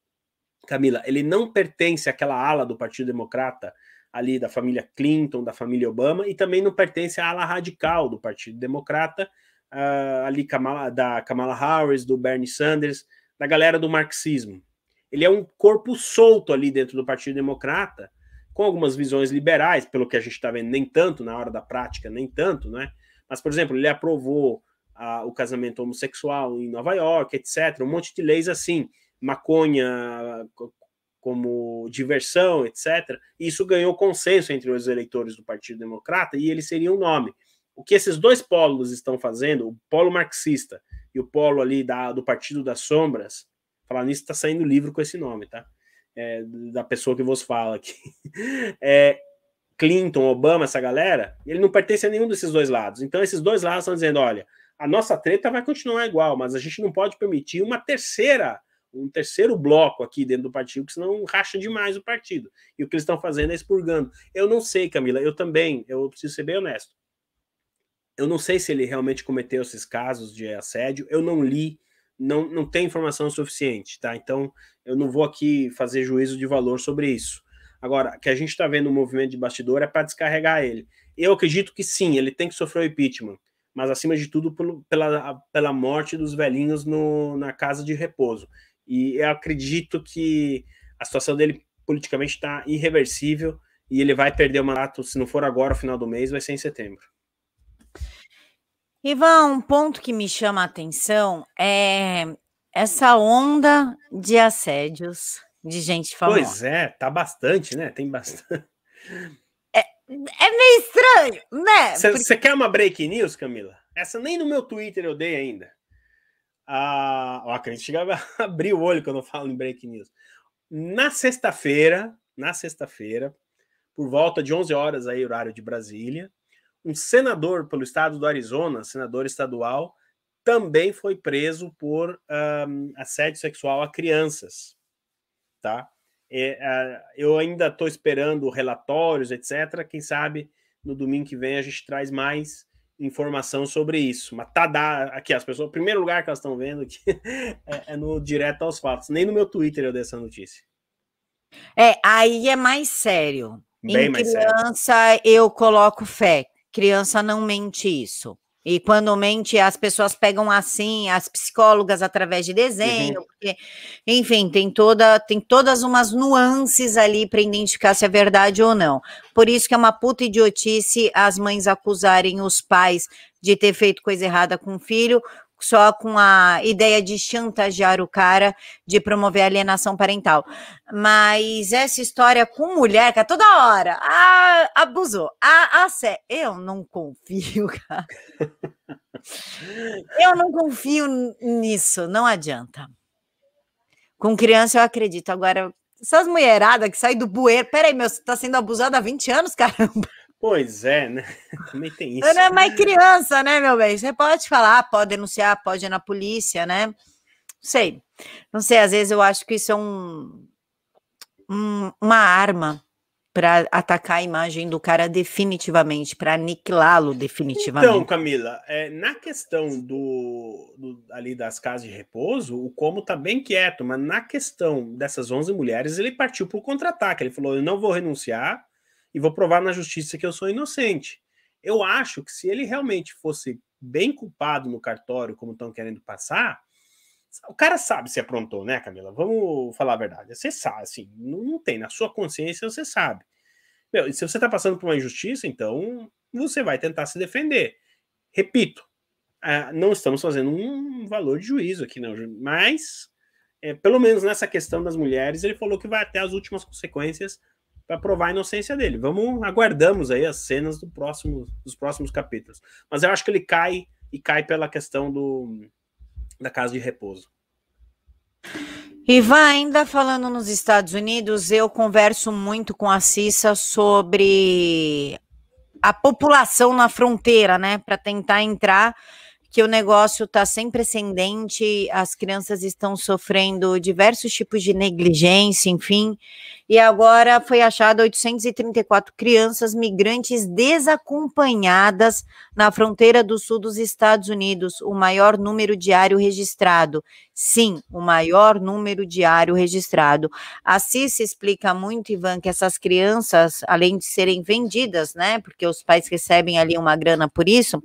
Camila, ele não pertence àquela ala do Partido Democrata, ali da família Clinton, da família Obama, e também não pertence à ala radical do Partido Democrata, ali da Kamala Harris, do Bernie Sanders, da galera do marxismo. Ele é um corpo solto ali dentro do Partido Democrata, com algumas visões liberais, pelo que a gente está vendo, nem tanto, na hora da prática, nem tanto, né? Mas, por exemplo, ele aprovou o casamento homossexual em Nova York, etc. Um monte de leis assim, maconha como diversão, etc. E isso ganhou consenso entre os eleitores do Partido Democrata e ele seria um nome. O que esses dois polos estão fazendo, o polo marxista e o polo ali do Partido das Sombras, falar nisso, está saindo livro com esse nome, tá? Da pessoa que vos fala aqui. Clinton, Obama, essa galera, ele não pertence a nenhum desses dois lados. Então, esses dois lados estão dizendo, olha, a nossa treta vai continuar igual, mas a gente não pode permitir um terceiro bloco aqui dentro do partido, porque senão racha demais o partido. E o que eles estão fazendo é expurgando. Eu não sei, Camila, eu preciso ser bem honesto. Eu não sei se ele realmente cometeu esses casos de assédio, eu não li, não tem informação suficiente, tá? Então, eu não vou aqui fazer juízo de valor sobre isso. Agora, que a gente está vendo um movimento de bastidor é para descarregar ele. Eu acredito que sim, ele tem que sofrer o impeachment, mas acima de tudo pela morte dos velhinhos na casa de repouso. e eu acredito que a situação dele politicamente está irreversível e ele vai perder o mandato, se não for agora, no final do mês, vai ser em setembro. Ivan, um ponto que me chama a atenção é essa onda de assédios de gente famosa. Pois é, tá bastante, né? Tem bastante. É meio estranho, né? Você quer uma break news, Camila? Essa nem no meu Twitter eu dei ainda. A gente chegava a abrir o olho quando eu falo em break news. Na sexta-feira, por volta de 11 horas aí, horário de Brasília, um senador pelo estado do Arizona, senador estadual, também foi preso por assédio sexual a crianças, tá? Eu ainda estou esperando relatórios, etc. Quem sabe no domingo que vem a gente traz mais informação sobre isso. Mas tá aqui, as pessoas, o primeiro lugar que elas estão vendo aqui é no Direto aos Fatos. Nem no meu Twitter eu dei essa notícia. Aí é mais sério. Bem em mais criança, sério. eu coloco fé. Criança não mente isso. E quando mente, as pessoas pegam assim, as psicólogas através de desenho, porque, enfim, tem todas umas nuances ali para identificar se é verdade ou não. Por isso que é uma puta idiotice as mães acusarem os pais de ter feito coisa errada com o filho, só com a ideia de chantagear o cara, de promover alienação parental. Mas essa história com mulher, que toda hora, abusou, eu não confio, cara. Eu não confio nisso, não adianta. Com criança eu acredito, agora, essas mulheradas que saem do bueiro, peraí, você tá sendo abusada há 20 anos, caramba. Pois é, né? Também tem isso. Você não é mais criança, né, meu bem? Você pode falar, pode denunciar, pode ir na polícia, né? Não sei, às vezes eu acho que isso é uma arma para atacar a imagem do cara definitivamente, para aniquilá-lo definitivamente. Então, Camila, na questão ali das casas de repouso, o Como tá bem quieto, mas na questão dessas 11 mulheres, ele partiu para o contra-ataque. Ele falou, eu não vou renunciar e vou provar na justiça que eu sou inocente. Eu acho que se ele realmente fosse bem culpado no cartório, como estão querendo passar, o cara sabe se aprontou, né, Camila? Vamos falar a verdade. Você sabe, assim, não tem. Na sua consciência, você sabe. Meu, se você está passando por uma injustiça, então você vai tentar se defender. Repito, não estamos fazendo um valor de juízo aqui, não, mas pelo menos nessa questão das mulheres, ele falou que vai até as últimas consequências para provar a inocência dele. Aguardamos aí as cenas dos próximos capítulos. Mas eu acho que ele cai pela questão da casa de repouso. Ivan, ainda falando nos Estados Unidos, eu converso muito com a Cissa sobre a população na fronteira, né, para tentar entrar, que o negócio está sem precedente, as crianças estão sofrendo diversos tipos de negligência, enfim, e agora foi achado 834 crianças migrantes desacompanhadas na fronteira do sul dos Estados Unidos, o maior número diário registrado. Sim, o maior número diário registrado. A Cissa explica muito, Ivan, que essas crianças, além de serem vendidas, né, porque os pais recebem ali uma grana por isso,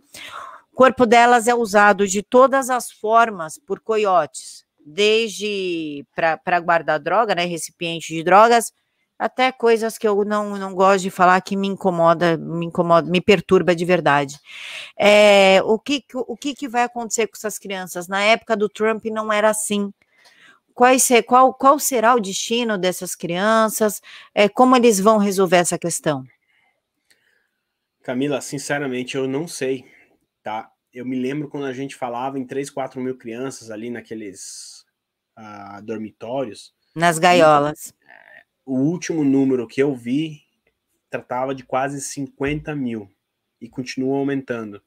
o corpo delas é usado de todas as formas por coiotes, desde para guardar droga, né, recipiente de drogas, até coisas que eu não gosto de falar, que me incomoda, me perturba de verdade. O que vai acontecer com essas crianças? Na época do Trump não era assim. Qual será o destino dessas crianças? Como eles vão resolver essa questão? Camila, sinceramente, eu não sei, tá? Eu me lembro quando a gente falava em 3, 4 mil crianças ali naqueles dormitórios. Nas gaiolas. O último número que eu vi tratava de quase 50 mil e continua aumentando.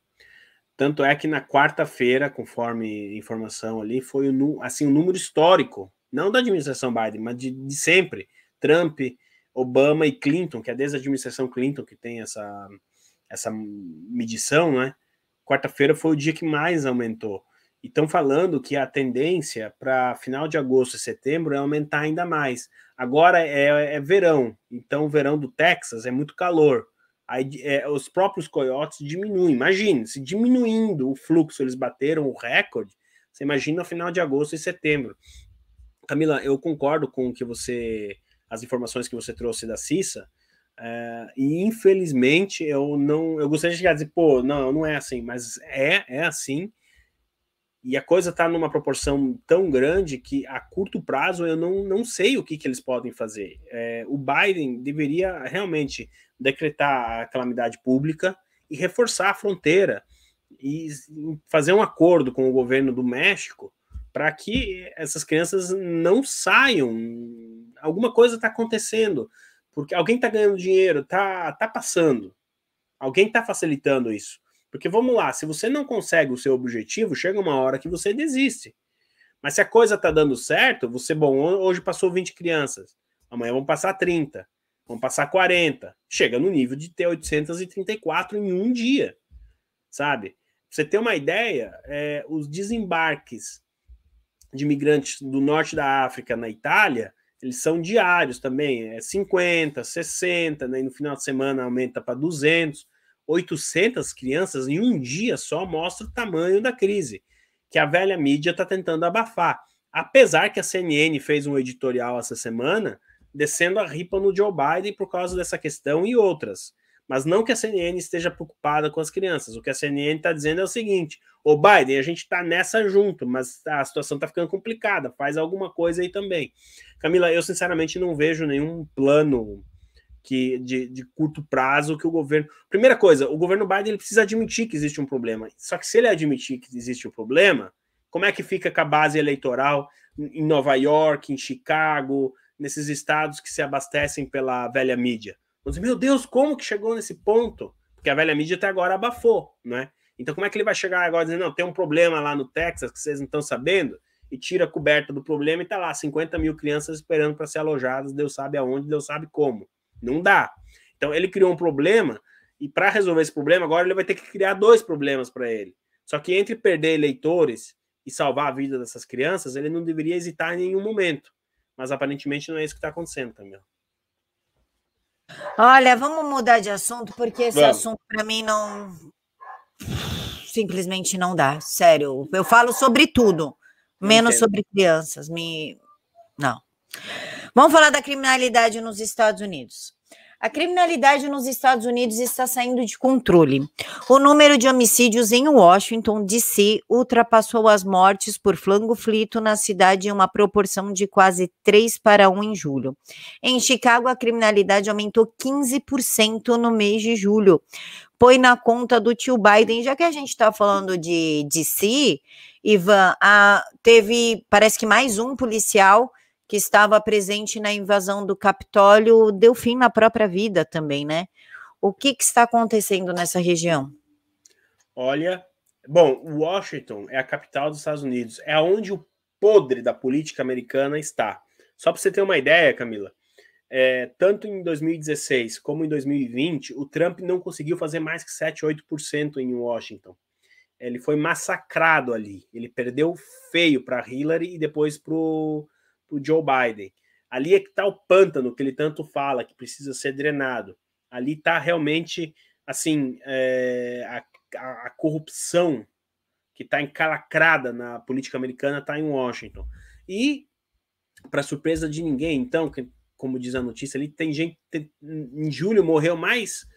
Tanto é que na quarta-feira, conforme informação ali, foi assim, um número histórico, não da administração Biden, mas de sempre. Trump, Obama e Clinton, que é desde a administração Clinton que tem essa medição, né? Quarta-feira foi o dia que mais aumentou. E estão falando que a tendência para final de agosto e setembro é aumentar ainda mais. Agora é verão, então o verão do Texas é muito calor. Aí os próprios coiotes diminuem. Imagine, se diminuindo o fluxo, eles bateram o recorde, você imagina no final de agosto e setembro. Camila, eu concordo com as informações que você trouxe da CISA, e infelizmente eu gostaria de chegar a dizer, pô, não é assim, mas é assim, e a coisa está numa proporção tão grande que a curto prazo eu não sei o que eles podem fazer. O Biden deveria realmente decretar a calamidade pública e reforçar a fronteira e fazer um acordo com o governo do México para que essas crianças não saiam. Alguma coisa está acontecendo, porque alguém está ganhando dinheiro, tá passando. Alguém está facilitando isso. Porque vamos lá, se você não consegue o seu objetivo, chega uma hora que você desiste. Mas se a coisa está dando certo, hoje passou 20 crianças, amanhã vão passar 30, vão passar 40. Chega no nível de ter 834 em um dia, sabe? Pra você ter uma ideia, os desembarques de imigrantes do norte da África na Itália, eles são diários também, 50, 60, né? E no final de semana aumenta para 200. 800 crianças em um dia só mostra o tamanho da crise, que a velha mídia está tentando abafar. Apesar que a CNN fez um editorial essa semana descendo a ripa no Joe Biden por causa dessa questão e outras. Mas não que a CNN esteja preocupada com as crianças. O que a CNN está dizendo é o seguinte: ô Biden, a gente está nessa junto, mas a situação está ficando complicada, faz alguma coisa aí também. Camila, eu sinceramente não vejo nenhum plano de curto prazo que o governo... Primeira coisa, o governo Biden ele precisa admitir que existe um problema. Só que se ele admitir que existe um problema, como é que fica com a base eleitoral em Nova York, em Chicago, nesses estados que se abastecem pela velha mídia? Vamos dizer, meu Deus, como que chegou nesse ponto? Porque a velha mídia até agora abafou, né? Então como é que ele vai chegar agora dizendo, não, tem um problema lá no Texas que vocês não estão sabendo? E tira a coberta do problema e tá lá 50 mil crianças esperando para ser alojadas, Deus sabe aonde, Deus sabe como. Não dá. Então ele criou um problema e para resolver esse problema agora ele vai ter que criar dois problemas para ele. Só que entre perder eleitores e salvar a vida dessas crianças, ele não deveria hesitar em nenhum momento. Mas aparentemente não é isso que está acontecendo, também. Olha, vamos mudar de assunto porque esse assunto para mim não simplesmente não dá. Sério, eu falo sobre tudo, menos sobre crianças. Não. Vamos falar da criminalidade nos Estados Unidos. A criminalidade nos Estados Unidos está saindo de controle. O número de homicídios em Washington, D.C., ultrapassou as mortes por flango frito na cidade em uma proporção de quase 3-1 em julho. Em Chicago, a criminalidade aumentou 15% no mês de julho. Põe na conta do tio Biden. Já que a gente está falando de D.C., Ivan, teve, parece que mais um policial que estava presente na invasão do Capitólio, deu fim na própria vida também, né? O que está acontecendo nessa região? Olha, bom, Washington é a capital dos Estados Unidos, é onde o podre da política americana está. Só para você ter uma ideia, Camila, tanto em 2016 como em 2020, o Trump não conseguiu fazer mais que 7, 8% em Washington. Ele foi massacrado ali, ele perdeu feio para Hillary e depois para o Joe Biden. Ali é que está o pântano que ele tanto fala, que precisa ser drenado. Ali está realmente, assim, a corrupção que está encalacrada na política americana está em Washington. E, para surpresa de ninguém, então, como diz a notícia ali, tem gente... Em julho morreu mais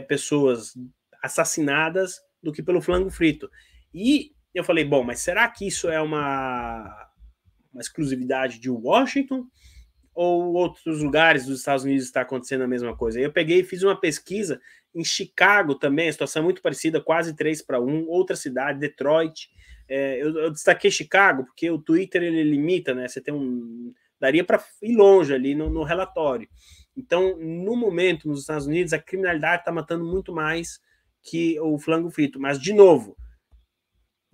pessoas assassinadas do que pelo flango frito. E eu falei, bom, mas será que isso é uma exclusividade de Washington ou outros lugares dos Estados Unidos está acontecendo a mesma coisa? Eu peguei e fiz uma pesquisa em Chicago também, a situação é muito parecida, quase 3-1, outra cidade, Detroit. Eu destaquei Chicago porque o Twitter ele limita, né? Você tem daria para ir longe ali no relatório. Então, no momento, nos Estados Unidos, a criminalidade está matando muito mais que o flango frito. Mas, de novo,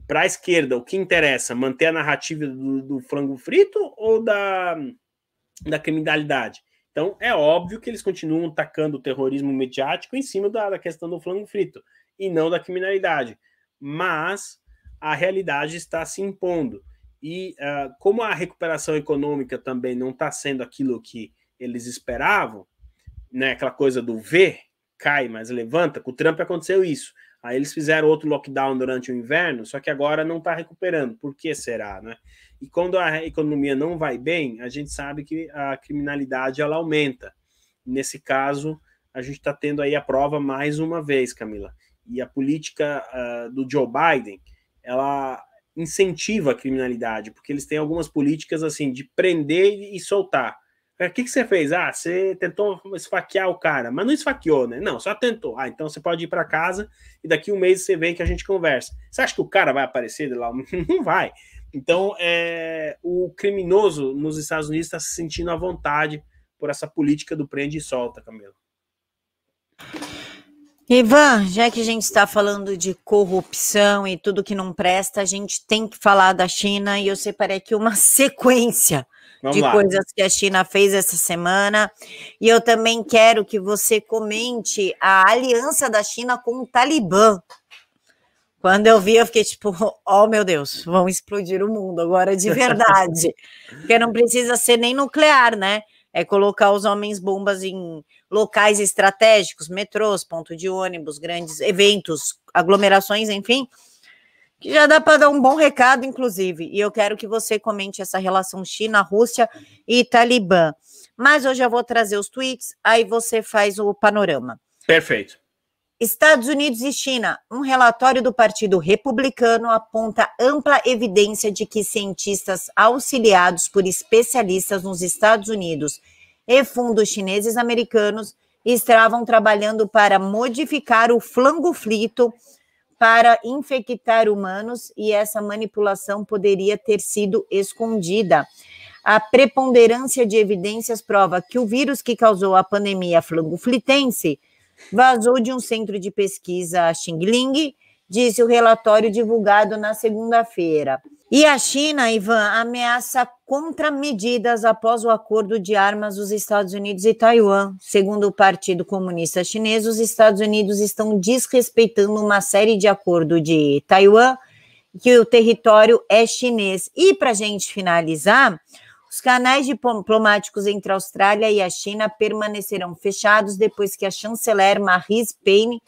para a esquerda, o que interessa? Manter a narrativa do flango frito ou da criminalidade? Então, é óbvio que eles continuam tacando o terrorismo mediático em cima da questão do flango frito e não da criminalidade. Mas a realidade está se impondo. E como a recuperação econômica também não está sendo aquilo que eles esperavam, né, aquela coisa do V, cai, mas levanta, com o Trump aconteceu isso. Aí eles fizeram outro lockdown durante o inverno, só que agora não está recuperando. Por que será, né? E quando a economia não vai bem, a gente sabe que a criminalidade ela aumenta. Nesse caso, a gente está tendo aí a prova mais uma vez, Camila. E a política do Joe Biden, ela incentiva a criminalidade, porque eles têm algumas políticas assim de prender e soltar. O que você fez? Ah, você tentou esfaquear o cara, mas não esfaqueou, né? Não, só tentou. Ah, então você pode ir para casa e daqui um mês você vem que a gente conversa. Você acha que o cara vai aparecer de lá? Não vai. Então, o criminoso nos Estados Unidos está se sentindo à vontade por essa política do prende e solta, Camila. Ivan, já que a gente está falando de corrupção e tudo que não presta, a gente tem que falar da China e eu separei aqui uma sequência de coisas que a China fez essa semana. E eu também quero que você comente a aliança da China com o Talibã. Quando eu vi, eu fiquei tipo, oh meu Deus, vão explodir o mundo agora de verdade. Porque não precisa ser nem nuclear, né? É colocar os homens-bombas em locais estratégicos, metrôs, ponto de ônibus, grandes eventos, aglomerações, enfim, que já dá para dar um bom recado, inclusive. E eu quero que você comente essa relação China, Rússia e Talibã. Mas hoje eu vou trazer os tweets, aí você faz o panorama. Perfeito. Estados Unidos e China. Um relatório do Partido Republicano aponta ampla evidência de que cientistas auxiliados por especialistas nos Estados Unidos e fundos chineses americanos estavam trabalhando para modificar o flango frito para infectar humanos e essa manipulação poderia ter sido escondida. A preponderância de evidências prova que o vírus que causou a pandemia flangoflitense vazou de um centro de pesquisa Xingling, disse o relatório divulgado na segunda-feira. E a China, Ivan, ameaça contramedidas após o acordo de armas dos Estados Unidos e Taiwan. Segundo o Partido Comunista Chinês, os Estados Unidos estão desrespeitando uma série de acordos de Taiwan, que o território é chinês. E para a gente finalizar, os canais diplomáticos entre a Austrália e a China permanecerão fechados depois que a chanceler Marise Payne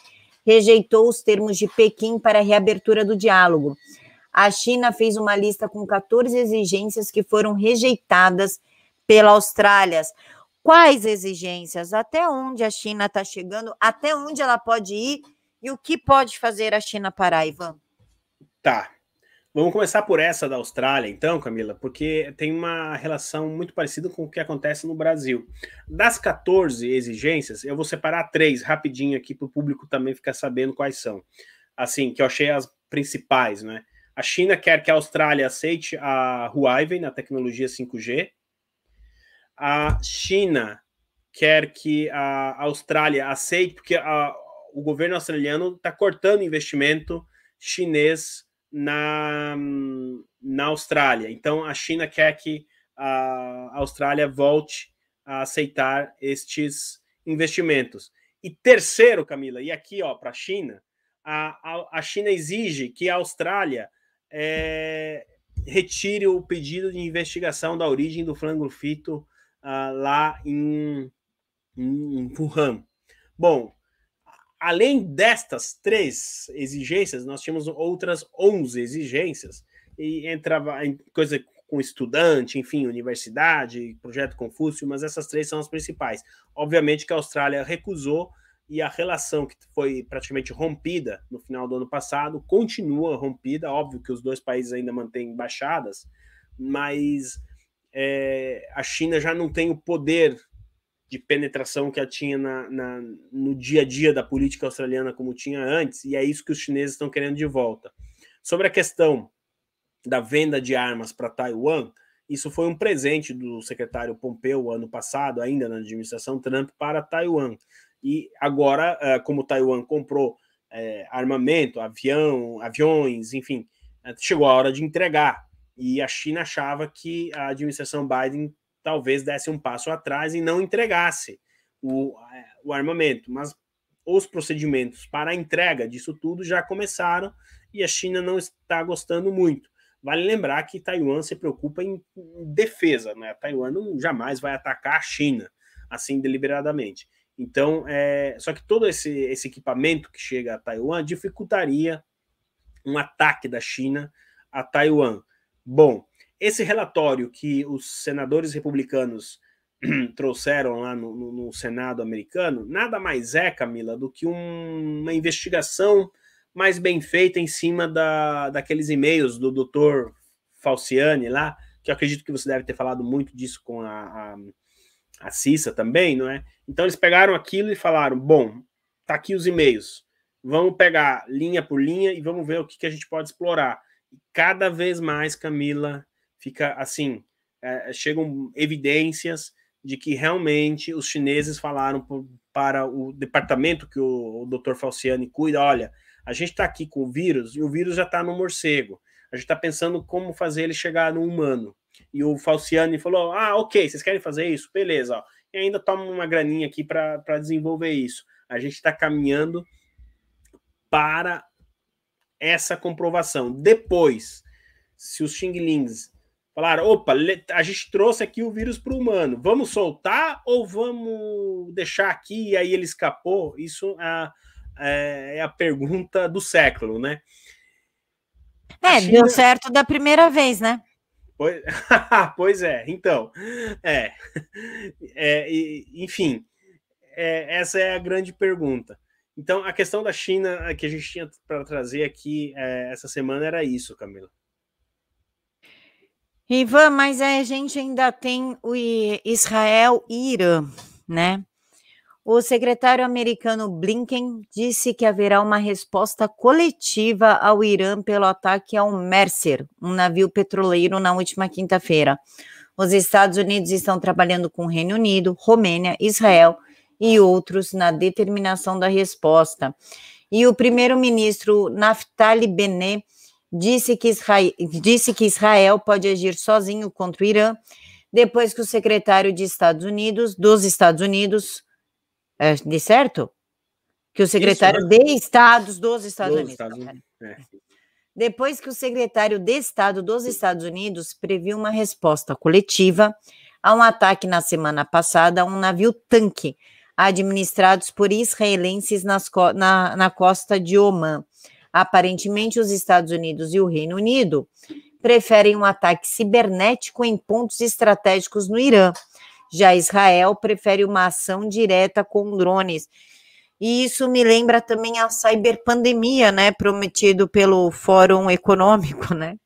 rejeitou os termos de Pequim para a reabertura do diálogo. A China fez uma lista com 14 exigências que foram rejeitadas pela Austrália. Quais exigências? Até onde a China está chegando? Até onde ela pode ir? E o que pode fazer a China parar, Ivan? Tá. Vamos começar por essa da Austrália, então, Camila, porque tem uma relação muito parecida com o que acontece no Brasil. Das 14 exigências, eu vou separar 3 rapidinho aqui para o público também ficar sabendo quais são. Assim, que eu achei as principais, né? A China quer que a Austrália aceite a Huawei na tecnologia 5G. A China quer que a Austrália aceite, porque o governo australiano está cortando investimento chinês na Austrália. Então, a China quer que a Austrália volte a aceitar estes investimentos. E terceiro, Camila, e aqui para a China, a China exige que a Austrália retire o pedido de investigação da origem do frango frito lá em Wuhan. Bom, além destas 3 exigências, nós tínhamos outras 11 exigências, e entrava em coisa com estudante, enfim, universidade, projeto Confúcio, mas essas 3 são as principais. Obviamente que a Austrália recusou, e a relação que foi praticamente rompida no final do ano passado continua rompida. Óbvio que os 2 países ainda mantêm embaixadas, mas a China já não tem o poder de penetração que ela tinha no dia a dia da política australiana como tinha antes, e é isso que os chineses estão querendo de volta. Sobre a questão da venda de armas para Taiwan, isso foi um presente do secretário Pompeo ano passado, ainda na administração Trump, para Taiwan. E agora, como Taiwan comprou armamento, aviões, enfim, chegou a hora de entregar. E a China achava que a administração Biden talvez desse um passo atrás e não entregasse o armamento. Mas os procedimentos para a entrega disso tudo já começaram e a China não está gostando muito. Vale lembrar que Taiwan se preocupa em defesa, né? Taiwan jamais vai atacar a China assim deliberadamente. Então, só que todo esse equipamento que chega a Taiwan dificultaria um ataque da China a Taiwan. Bom, esse relatório que os senadores republicanos trouxeram lá no Senado americano, nada mais é, Camila, do que uma investigação mais bem feita em cima daqueles e-mails do Dr. Falciani lá, que eu acredito que você deve ter falado muito disso com a Cissa também, não é? Então eles pegaram aquilo e falaram, bom, tá aqui os e-mails, vamos pegar linha por linha e vamos ver o que a gente pode explorar. E cada vez mais, Camila, fica assim, chegam evidências de que realmente os chineses falaram para o departamento que o Dr. Falciani cuida, olha, a gente está aqui com o vírus e o vírus já está no morcego. A gente está pensando como fazer ele chegar no humano. E o Falciani falou, ok, vocês querem fazer isso? Beleza, ó. E ainda toma uma graninha aqui para desenvolver isso. A gente está caminhando para essa comprovação. Depois, se os Xinglings falaram, opa, a gente trouxe aqui o vírus para o humano, vamos soltar ou vamos deixar aqui e aí ele escapou? Isso é a pergunta do século, né? China... deu certo da primeira vez, né? Pois é, então, enfim, essa é a grande pergunta. Então, a questão da China que a gente tinha para trazer aqui essa semana era isso, Camila. Ivan, mas a gente ainda tem o Israel e Irã, né? O secretário americano Blinken disse que haverá uma resposta coletiva ao Irã pelo ataque ao Mercer, um navio petroleiro, na última quinta-feira. Os Estados Unidos estão trabalhando com o Reino Unido, Romênia, Israel e outros na determinação da resposta. E o primeiro-ministro Naftali Bennett disse que Israel pode agir sozinho contra o Irã, depois que o secretário dos Estados Unidos, de certo? Que o secretário de Estados dos Estados Unidos. Depois que o secretário de Estado dos Estados Unidos previu uma resposta coletiva a um ataque na semana passada a um navio-tanque administrados por israelenses na costa de Omã. Aparentemente, os Estados Unidos e o Reino Unido preferem um ataque cibernético em pontos estratégicos no Irã. Já Israel prefere uma ação direta com drones. E isso me lembra também a cyberpandemia, né, prometido pelo Fórum Econômico, né?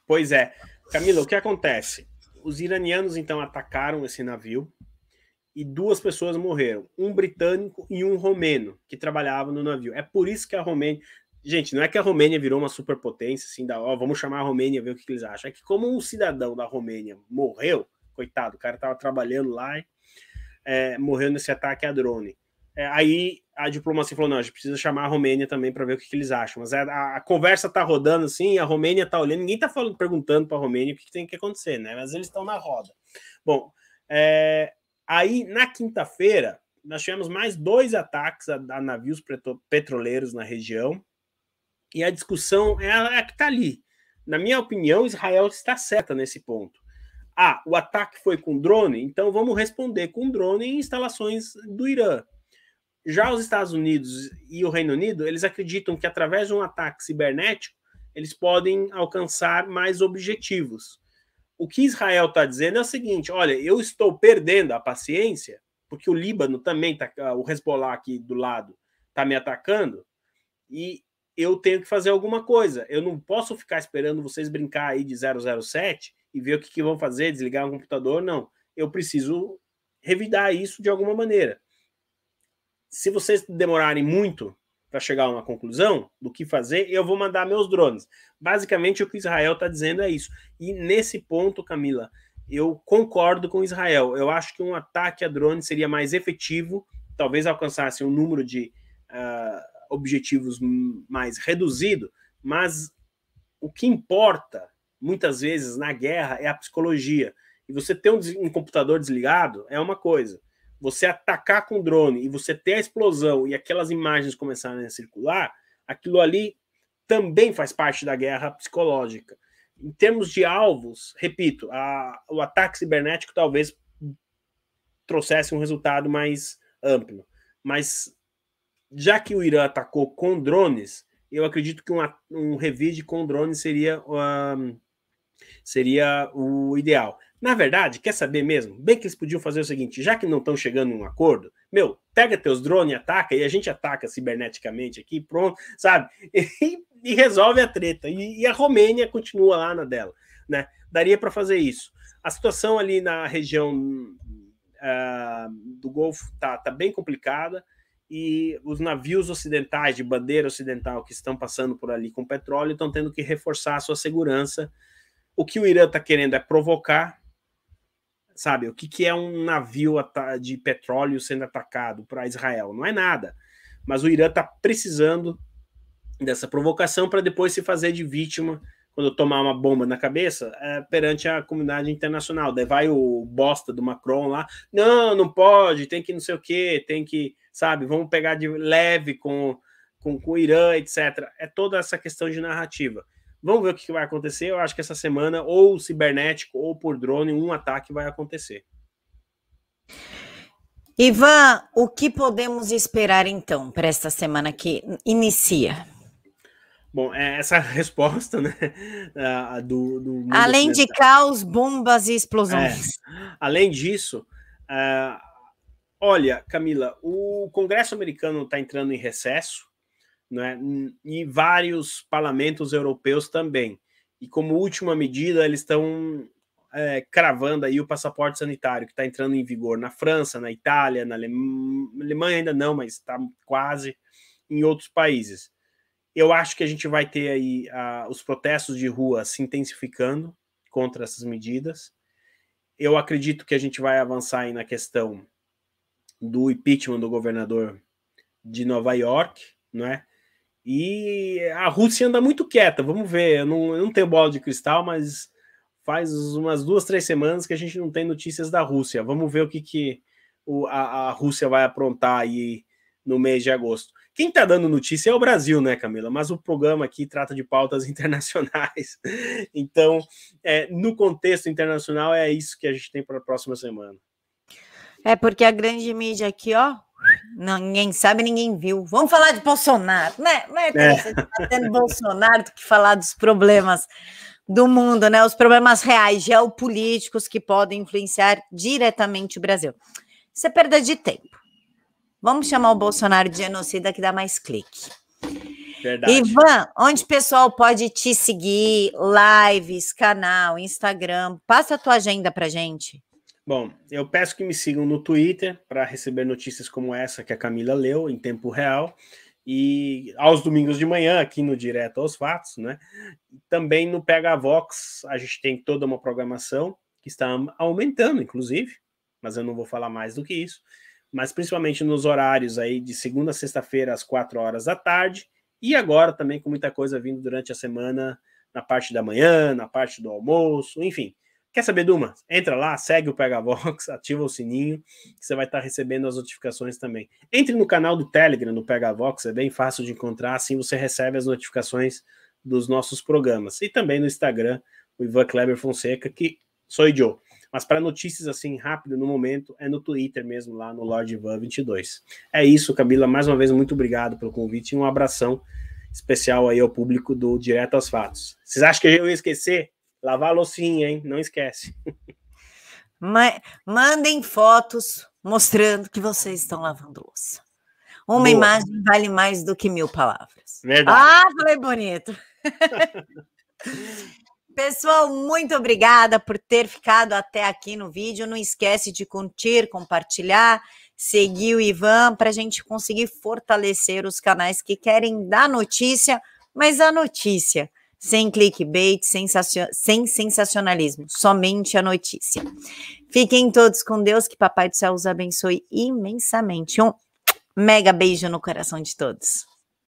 Pois é. Camila, o que acontece? Os iranianos, então, atacaram esse navio e 2 pessoas morreram, um britânico e um romeno, que trabalhavam no navio. É por isso que a Romênia... Gente, não é que a Romênia virou uma superpotência, assim, vamos chamar a Romênia e ver o que eles acham. É que como um cidadão da Romênia morreu, coitado, o cara estava trabalhando lá e morreu nesse ataque a drone. Aí a diplomacia falou, não, a gente precisa chamar a Romênia também para ver o que eles acham. Mas a conversa tá rodando assim, a Romênia tá olhando, ninguém tá perguntando para a Romênia o que tem que acontecer, né? Mas eles estão na roda. Bom, aí na quinta-feira nós tivemos mais 2 ataques a navios petroleiros na região e a discussão é a que tá ali. Na minha opinião, Israel está certa nesse ponto. O ataque foi com drone, então vamos responder com drone em instalações do Irã. Já os Estados Unidos e o Reino Unido, eles acreditam que através de um ataque cibernético, eles podem alcançar mais objetivos. O que Israel está dizendo é o seguinte, olha, eu estou perdendo a paciência, porque o Líbano também, o Hezbollah aqui do lado, está me atacando, e eu tenho que fazer alguma coisa. Eu não posso ficar esperando vocês brincar aí de 007 e ver o que vão fazer, desligar o computador, não. Eu preciso revidar isso de alguma maneira. Se vocês demorarem muito para chegar a uma conclusão do que fazer, eu vou mandar meus drones. Basicamente, o que Israel está dizendo é isso. E nesse ponto, Camila, eu concordo com Israel. Eu acho que um ataque a drone seria mais efetivo, talvez alcançasse um número de objetivos mais reduzido, mas o que importa, muitas vezes, na guerra é a psicologia. E você ter um computador desligado é uma coisa. Você atacar com drone e você ter a explosão e aquelas imagens começarem a circular, aquilo ali também faz parte da guerra psicológica. Em termos de alvos, repito, o ataque cibernético talvez trouxesse um resultado mais amplo. Mas, já que o Irã atacou com drones, eu acredito que um revide com drones seria o ideal. Na verdade, quer saber mesmo? Bem que eles podiam fazer o seguinte, já que não estão chegando num acordo, pega teus drones e ataca, e a gente ataca ciberneticamente aqui, pronto, sabe? E resolve a treta. E a Romênia continua lá na dela, né? Daria para fazer isso. A situação ali na região do Golfo tá bem complicada, e os navios ocidentais, de bandeira ocidental, que estão passando por ali com petróleo, estão tendo que reforçar a sua segurança. O que o Irã está querendo é provocar, sabe? O que é um navio de petróleo sendo atacado para Israel? Não é nada. Mas o Irã está precisando dessa provocação para depois se fazer de vítima quando tomar uma bomba na cabeça perante a comunidade internacional. Daí vai o bosta do Macron lá, não pode, tem que não sei o quê, tem que, sabe, vamos pegar de leve com o Irã, etc. É toda essa questão de narrativa. Vamos ver o que vai acontecer. Eu acho que essa semana, ou cibernético, ou por drone, um ataque vai acontecer. Ivan, o que podemos esperar, então, para esta semana que inicia? Bom, essa resposta, né, do além de caos, bombas e explosões. Além disso, olha, Camila, o Congresso americano está entrando em recesso, né, e vários parlamentos europeus também. E como última medida, eles estão cravando aí o passaporte sanitário, que está entrando em vigor na França, na Itália, na Alemanha ainda não, mas está quase em outros países. Eu acho que a gente vai ter aí os protestos de rua se intensificando contra essas medidas. Eu acredito que a gente vai avançar aí na questão do impeachment do governador de Nova York, né? E a Rússia anda muito quieta, vamos ver. Eu não tenho bola de cristal, mas faz umas 2, 3 semanas que a gente não tem notícias da Rússia. Vamos ver o que a Rússia vai aprontar aí no mês de agosto. Quem está dando notícia é o Brasil, né, Camila? Mas o programa aqui trata de pautas internacionais. Então, no contexto internacional, é isso que a gente tem para a próxima semana. Porque a grande mídia aqui, ó, ninguém sabe, ninguém viu. Vamos falar de Bolsonaro, né? Você está tendo Bolsonaro do que falar dos problemas do mundo, né? Os problemas reais, geopolíticos, que podem influenciar diretamente o Brasil. Isso é perda de tempo. Vamos chamar o Bolsonaro de genocida, que dá mais clique. Verdade. Ivan, onde o pessoal pode te seguir? Lives, canal, Instagram. Passa a tua agenda pra gente. Bom, eu peço que me sigam no Twitter para receber notícias como essa que a Camila leu em tempo real. E aos domingos de manhã, aqui no Direto aos Fatos, né? Também no PH Vox, a gente tem toda uma programação que está aumentando, inclusive, mas eu não vou falar mais do que isso. Mas principalmente nos horários aí de segunda a sexta-feira, às 4 horas da tarde, e agora também com muita coisa vindo durante a semana, na parte da manhã, na parte do almoço, enfim. Quer saber de uma? Entra lá, segue o PH Vox, ativa o sininho, que você vai estar recebendo as notificações também. Entre no canal do Telegram, no PH Vox, é bem fácil de encontrar, assim você recebe as notificações dos nossos programas. E também no Instagram, o Ivan Kleber Fonseca, que sou eu. Mas para notícias assim, rápido, no momento, é no Twitter mesmo, lá no Lord Ivan 22. É isso, Camila. Mais uma vez, muito obrigado pelo convite e um abração especial aí ao público do Direto aos Fatos. Vocês acham que eu ia esquecer? Lavar a loucinha, hein? Não esquece. Mandem fotos mostrando que vocês estão lavando louça. Uma Boa. imagem vale mais do que 1000 palavras. Verdade. Falei bonito. Pessoal, muito obrigada por ter ficado até aqui no vídeo. Não esquece de curtir, compartilhar, seguir o Ivan para a gente conseguir fortalecer os canais que querem dar notícia, mas a notícia sem clickbait, sem sensacionalismo, somente a notícia. Fiquem todos com Deus, que Papai do Céu os abençoe imensamente. Um mega beijo no coração de todos.